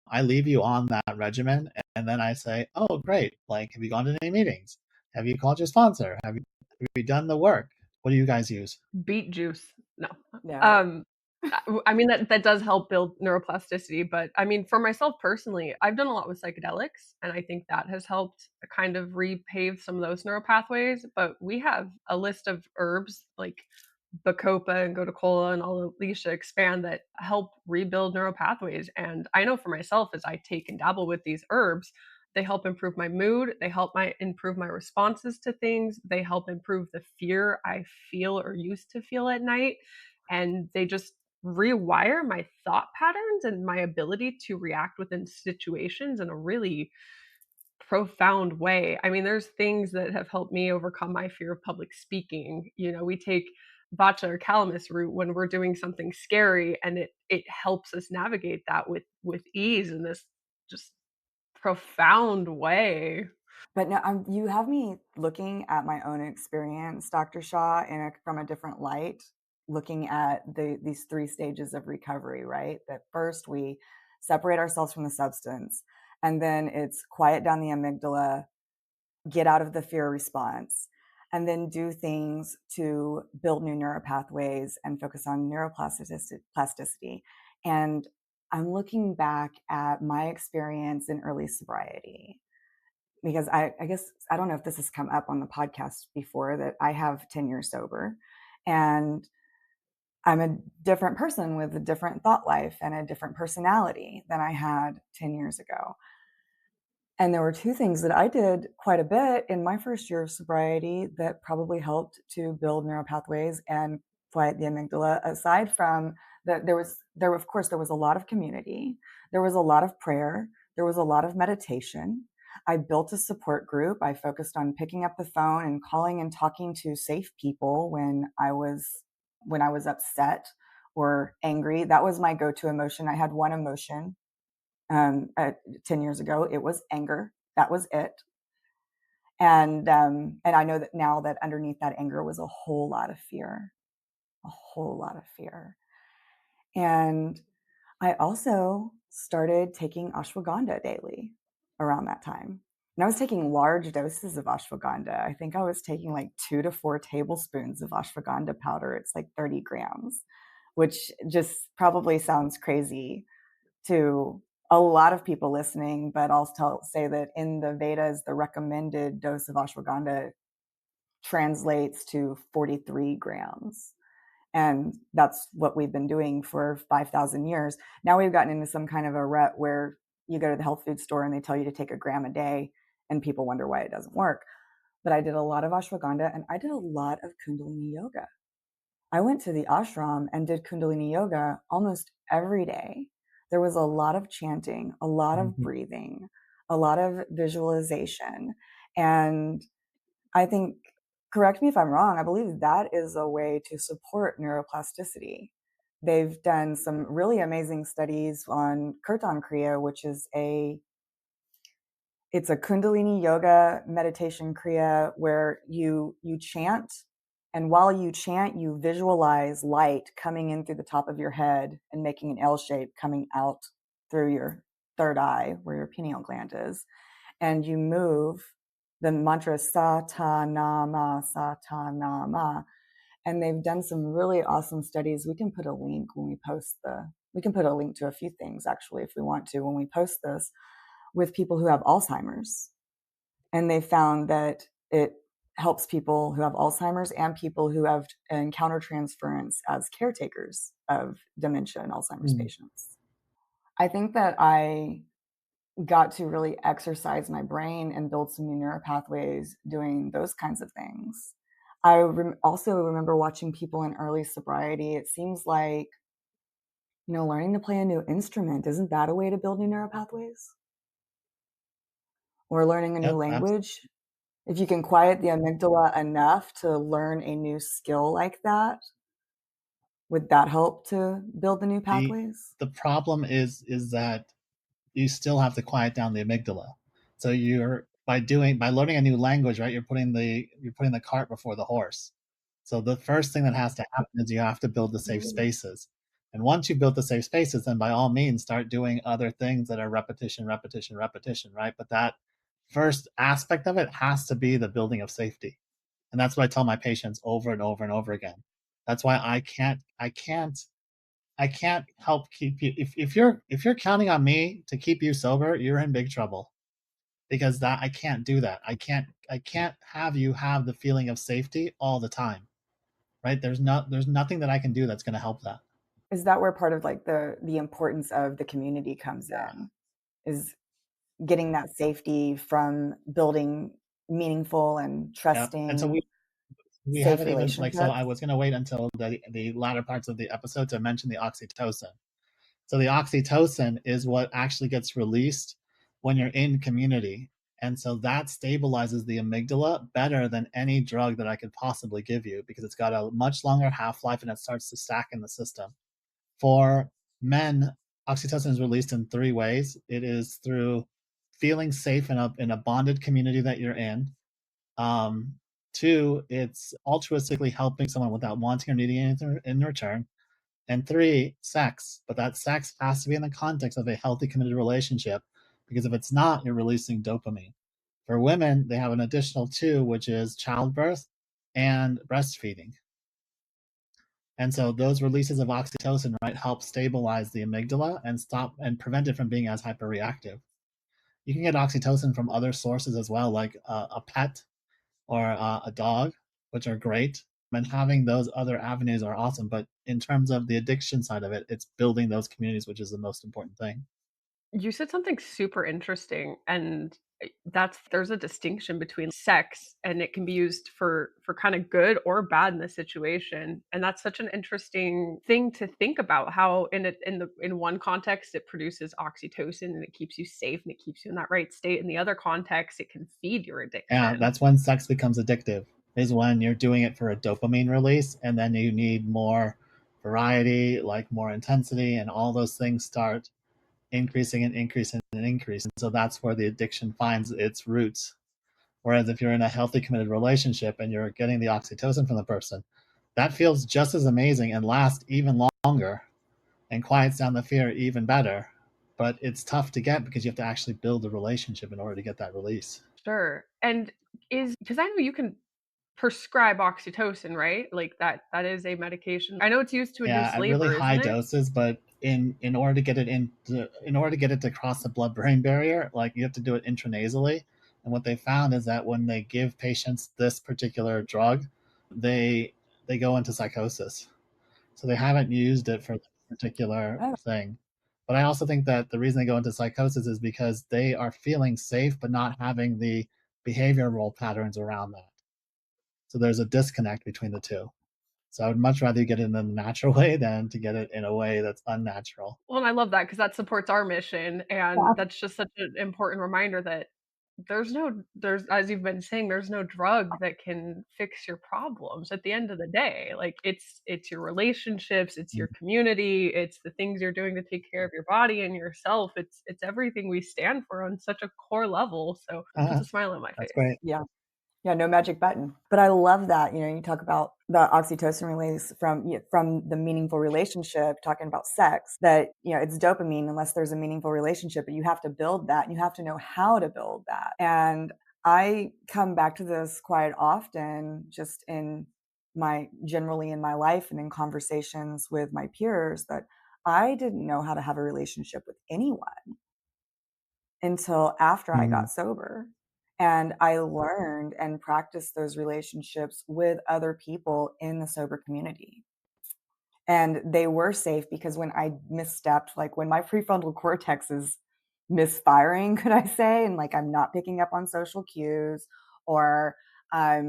I leave you on that regimen and then I say, oh great. Like have you gone to any meetings? Have you called your sponsor? Have you done the work? What do you guys use? Beet juice. No. No. Um, I mean, that does help build neuroplasticity, but I mean, for myself personally, I've done a lot with psychedelics, and I think that has helped kind of repave some of those neural pathways. But we have a list of herbs like bacopa and gotocola and all Alicia expand that help rebuild neural pathways. And I know for myself, as I take and dabble with these herbs, they help improve my mood. They help improve my responses to things. They help improve the fear I feel or used to feel at night. And they just rewire my thought patterns and my ability to react within situations in a really profound way. I mean, there's things that have helped me overcome my fear of public speaking. We take Vacha or Calamus root when we're doing something scary, and it helps us navigate that with ease in this just profound way. But no, you have me looking at my own experience, Dr. Shaw, from a different light, looking at these three stages of recovery, right? That first we separate ourselves from the substance, and then it's quiet down the amygdala, get out of the fear response, and then do things to build new neuropathways and focus on neuroplasticity. And I'm looking back at my experience in early sobriety because I guess I don't know if this has come up on the podcast before that I have 10 years sober and I'm a different person with a different thought life and a different personality than I had 10 years ago. And there were two things that I did quite a bit in my first year of sobriety that probably helped to build neural pathways and quiet the amygdala. Aside from that, of course, there was a lot of community, there was a lot of prayer, there was a lot of meditation. I built a support group. I focused on picking up the phone and calling and talking to safe people when I was upset or angry. That was my go-to emotion. I had one emotion 10 years ago. It was anger. That was it. And I know that now that underneath that anger was a whole lot of fear, a whole lot of fear. And I also started taking ashwagandha daily around that time. And I was taking large doses of ashwagandha. I think I was taking like 2 to 4 tablespoons of ashwagandha powder. It's like 30 grams, which just probably sounds crazy to a lot of people listening, but I'll say that in the Vedas, the recommended dose of ashwagandha translates to 43 grams. And that's what we've been doing for 5,000 years. Now we've gotten into some kind of a rut where you go to the health food store and they tell you to take a gram a day, and people wonder why it doesn't work. But I did a lot of ashwagandha and I did a lot of Kundalini yoga. I went to the ashram and did Kundalini yoga almost every day. There was a lot of chanting, a lot of breathing, a lot of visualization. And I think, correct me if I'm wrong, I believe that is a way to support neuroplasticity. They've done some really amazing studies on Kirtan Kriya, which is it's a Kundalini yoga meditation kriya where you chant, and while you chant, you visualize light coming in through the top of your head and making an L shape coming out through your third eye where your pineal gland is. And you move the mantra sa ta na ma, sa ta na ma. And they've done some really awesome studies. We can put a link when we post we can put a link to a few things actually if we want to when we post this, with people who have Alzheimer's. And they found that it helps people who have Alzheimer's and people who have encountered transference as caretakers of dementia and Alzheimer's patients. I think that I got to really exercise my brain and build some new neural pathways doing those kinds of things. I also remember watching people in early sobriety. It seems like, learning to play a new instrument, isn't that a way to build new neural pathways? Or learning a new language. If you can quiet the amygdala enough to learn a new skill like that, would that help to build the new pathways? The problem is that you still have to quiet down the amygdala. So by learning a new language, right? You're putting the cart before the horse. So the first thing that has to happen is you have to build the safe spaces. And once you've built the safe spaces, then by all means start doing other things that are repetition, repetition, repetition, right? But that first aspect of it has to be the building of safety. And that's what I tell my patients over and over and over again. That's why I can't help keep you. If you're counting on me to keep you sober, you're in big trouble, because that I can't do that. I can't have you have the feeling of safety all the time, right? There's nothing that I can do that's going to help that. Is that where part of like the importance of the community comes in? Is getting that safety from building meaningful and trusting. And so we haven't even so I was going to wait until the latter parts of the episode to mention the oxytocin. So the oxytocin is what actually gets released when you're in community. And so that stabilizes the amygdala better than any drug that I could possibly give you, because it's got a much longer half-life and it starts to stack in the system. For men, oxytocin is released in 3 ways. It is through feeling safe in a bonded community that you're in. 2, it's altruistically helping someone without wanting or needing anything in return. And 3, sex. But that sex has to be in the context of a healthy, committed relationship, because if it's not, you're releasing dopamine. For women, they have an additional 2, which is childbirth and breastfeeding. And so those releases of oxytocin, right, help stabilize the amygdala and stop and prevent it from being as hyperreactive. You can get oxytocin from other sources as well, like a pet or a dog, which are great. And having those other avenues are awesome. But in terms of the addiction side of it, it's building those communities, which is the most important thing. You said something super interesting, and there's a distinction between sex, and it can be used for kind of good or bad in the situation. And that's such an interesting thing to think about, how in one context it produces oxytocin and it keeps you safe and it keeps you in that right state. In the other context, it can feed your addiction. Yeah, that's when sex becomes addictive, is when you're doing it for a dopamine release, and then you need more variety, like more intensity, and all those things start increasing and increasing and increasing. So that's where the addiction finds its roots. Whereas if you're in a healthy, committed relationship and you're getting the oxytocin from the person, that feels just as amazing and lasts even longer and quiets down the fear even better. But it's tough to get because you have to actually build a relationship in order to get that release. Sure. And because I know you can prescribe oxytocin, right? Like that is a medication. I know it's used to Yeah, induce at really labor, high isn't it? doses, but in order to get it in order to get it to cross the blood-brain barrier, like you have to do it intranasally. And what they found is that when they give patients this particular drug, they go into psychosis. So they haven't used it for this particular thing. But I also think that the reason they go into psychosis is because they are feeling safe but not having the behavioral patterns around that. So there's a disconnect between the two. So I would much rather you get it in a natural way than to get it in a way that's unnatural. Well, and I love that because that supports our mission, and Yeah. that's just such an important reminder that there's as you've been saying, there's no drug that can fix your problems at the end of the day. Like, it's your relationships, it's your community, it's the things you're doing to take care of your body and yourself. It's everything we stand for on such a core level, so it puts a smile on my That's face. great. Yeah. Yeah, no magic button. But I love that, you talk about the oxytocin release from the meaningful relationship, talking about sex, that, it's dopamine unless there's a meaningful relationship, but you have to build that and you have to know how to build that. And I come back to this quite often just generally in my life and in conversations with my peers, that I didn't know how to have a relationship with anyone until after I got sober. And I learned and practiced those relationships with other people in the sober community. And they were safe because when I misstepped, like when my prefrontal cortex is misfiring, could I say, and like I'm not picking up on social cues, or I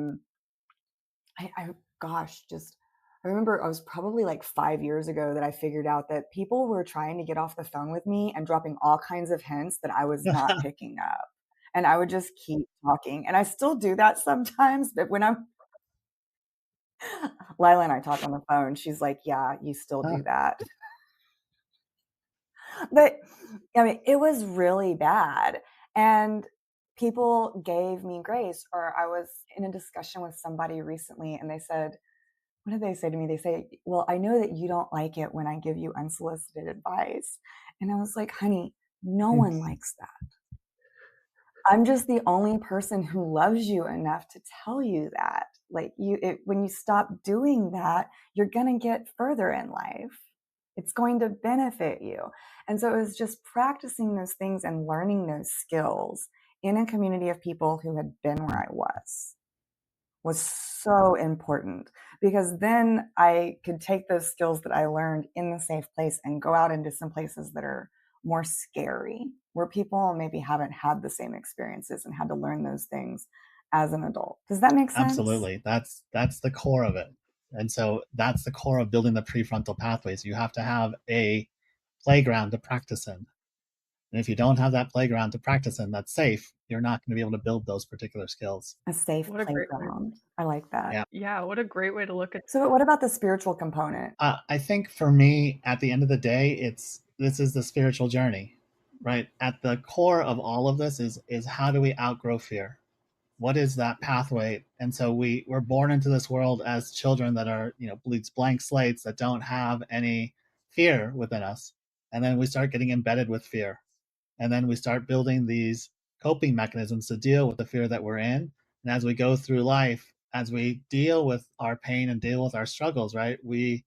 gosh, I remember I was probably like 5 years ago that I figured out that people were trying to get off the phone with me and dropping all kinds of hints that I was not picking up. And I would just keep talking. And I still do that sometimes, but when Lila and I talk on the phone, she's like, yeah, you still do that. But I mean, it was really bad. And people gave me grace. Or I was in a discussion with somebody recently and they said, what did they say to me? They say, well, I know that you don't like it when I give you unsolicited advice. And I was like, honey, no one likes that. I'm just the only person who loves you enough to tell you that. Like when you stop doing that, you're going to get further in life. It's going to benefit you. And so it was just practicing those things and learning those skills in a community of people who had been where I was so important, because then I could take those skills that I learned in the safe place and go out into some places that are more scary, where people maybe haven't had the same experiences and had to learn those things as an adult. Does that make sense? Absolutely. That's the core of it. And so that's the core of building the prefrontal pathways. You have to have a playground to practice in. And if you don't have that playground to practice in that's safe, you're not going to be able to build those particular skills. A safe What a great way. playground. I like that. Yeah. Yeah, what a great way to look at. So what about the spiritual component? I think for me, at the end of the day, this is the spiritual journey, right? At the core of all of this is how do we outgrow fear? What is that pathway? And so we're born into this world as children that are, these blank slates that don't have any fear within us. And then we start getting embedded with fear. And then we start building these coping mechanisms to deal with the fear that we're in. And as we go through life, as we deal with our pain and deal with our struggles, right, we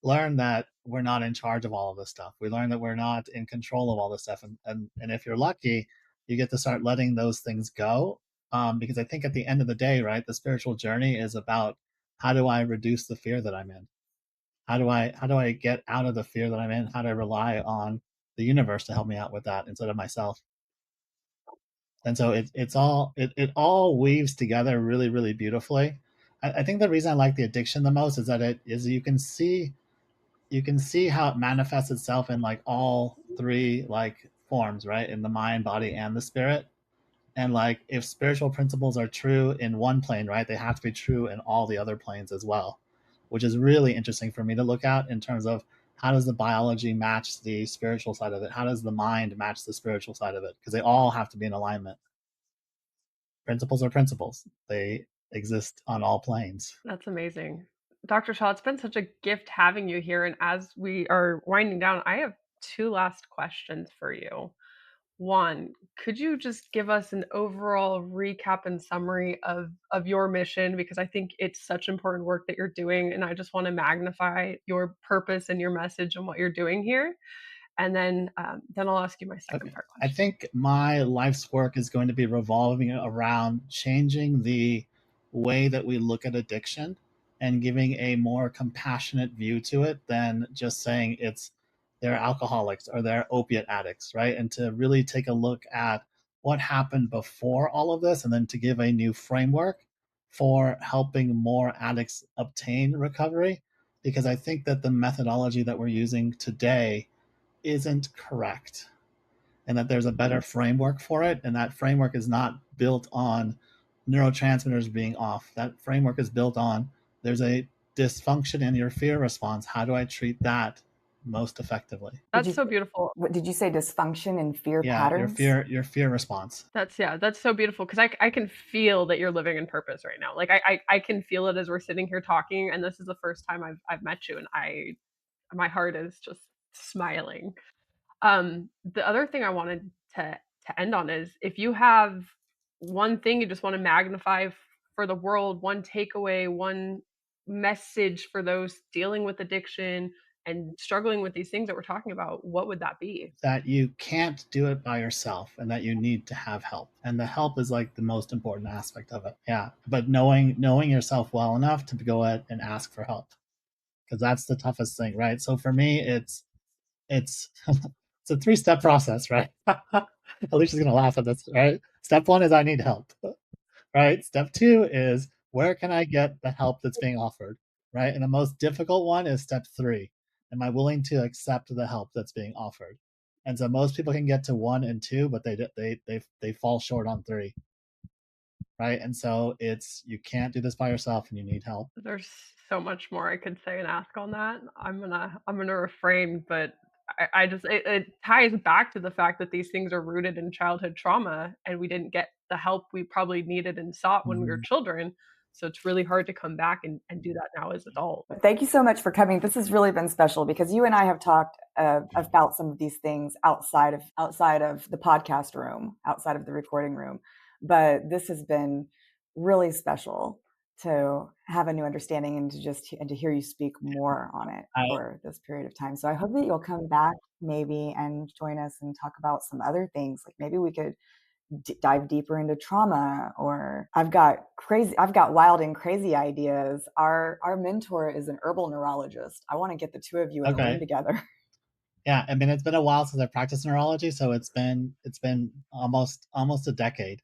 learn that we're not in charge of all of this stuff. We learn that we're not in control of all this stuff. And if you're lucky, you get to start letting those things go. Because I think at the end of the day, right, the spiritual journey is about how do I reduce the fear that I'm in? How do I get out of the fear that I'm in? How do I rely on the universe to help me out with that instead of myself? And so it all weaves together really, really beautifully. I think the reason I like the addiction the most is that it is you can see how it manifests itself in like all three like forms, right? In the mind, body, and the spirit. And like if spiritual principles are true in one plane, right, they have to be true in all the other planes as well, which is really interesting for me to look at in terms of how does the biology match the spiritual side of it? How does the mind match the spiritual side of it? Because they all have to be in alignment. Principles are principles. They exist on all planes. That's amazing. Dr. Shaw, it's been such a gift having you here. And as we are winding down, I have two last questions for you. One, could you just give us an overall recap and summary of your mission? Because I think it's such important work that you're doing. And I just want to magnify your purpose and your message and what you're doing here. And then I'll ask you my second part question. I think my life's work is going to be revolving around changing the way that we look at addiction and giving a more compassionate view to it than just saying they're alcoholics or they're opiate addicts, right? And to really take a look at what happened before all of this, and then to give a new framework for helping more addicts obtain recovery. Because I think that the methodology that we're using today isn't correct, and that there's a better framework for it. And that framework is not built on neurotransmitters being off. That framework is built on there's a dysfunction in your fear response. How do I treat that most effectively? That's so beautiful. What did you say? Dysfunction in fear Yeah, patterns? your fear response. That's so beautiful, because I can feel that you're living in purpose right now. Like I can feel it as we're sitting here talking, and this is the first time I've met you, and my heart is just smiling. The other thing I wanted to end on is, if you have one thing you just want to magnify for the world, one takeaway, one message for those dealing with addiction and struggling with these things that we're talking about, what would that be? That you can't do it by yourself, and that you need to have help. And the help is like the most important aspect of it. Yeah. But knowing yourself well enough to go ahead and ask for help. Because that's the toughest thing, right? So for me, it's it's a 3-step process, right? Alicia's gonna laugh at this, right? Step 1 is I need help, right? Step 2 is where can I get the help that's being offered, right? And the most difficult one is step 3. Am I willing to accept the help that's being offered? And so most people can get to 1 and 2, but they fall short on 3, right? And so you can't do this by yourself, and you need help. There's so much more I could say and ask on that. I'm gonna refrain, but I just, it ties back to the fact that these things are rooted in childhood trauma, and we didn't get the help we probably needed and sought when we were children. So it's really hard to come back and do that now as adults. Thank you so much for coming. This has really been special, because you and I have talked about some of these things outside of the podcast room, outside of the recording room. But this has been really special to have a new understanding, and to hear you speak more on it for this period of time. So I hope that you'll come back maybe and join us and talk about some other things. Like maybe we could dive deeper into trauma, or I've got wild and crazy ideas. Our mentor is an herbal neurologist. I want to get the two of you in a room together. Yeah, I mean, it's been a while since I practiced neurology, so it's been almost a decade,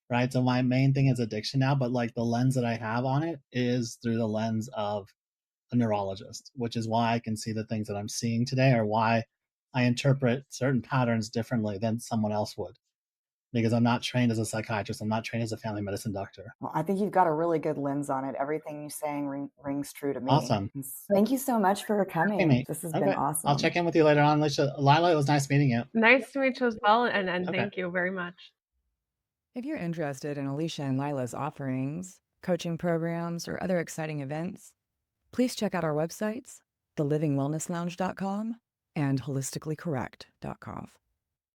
right? So my main thing is addiction now, but like the lens that I have on it is through the lens of a neurologist, which is why I can see the things that I'm seeing today, or why I interpret certain patterns differently than someone else would. Because I'm not trained as a psychiatrist. I'm not trained as a family medicine doctor. Well, I think you've got a really good lens on it. Everything you're saying rings true to me. Awesome. Thank you so much for coming. This has been awesome. I'll check in with you later on, Alicia. Lila, it was nice meeting you. Nice to meet you as well, and thank you very much. If you're interested in Alicia and Lila's offerings, coaching programs, or other exciting events, please check out our websites, thelivingwellnesslounge.com and holisticallycorrect.com.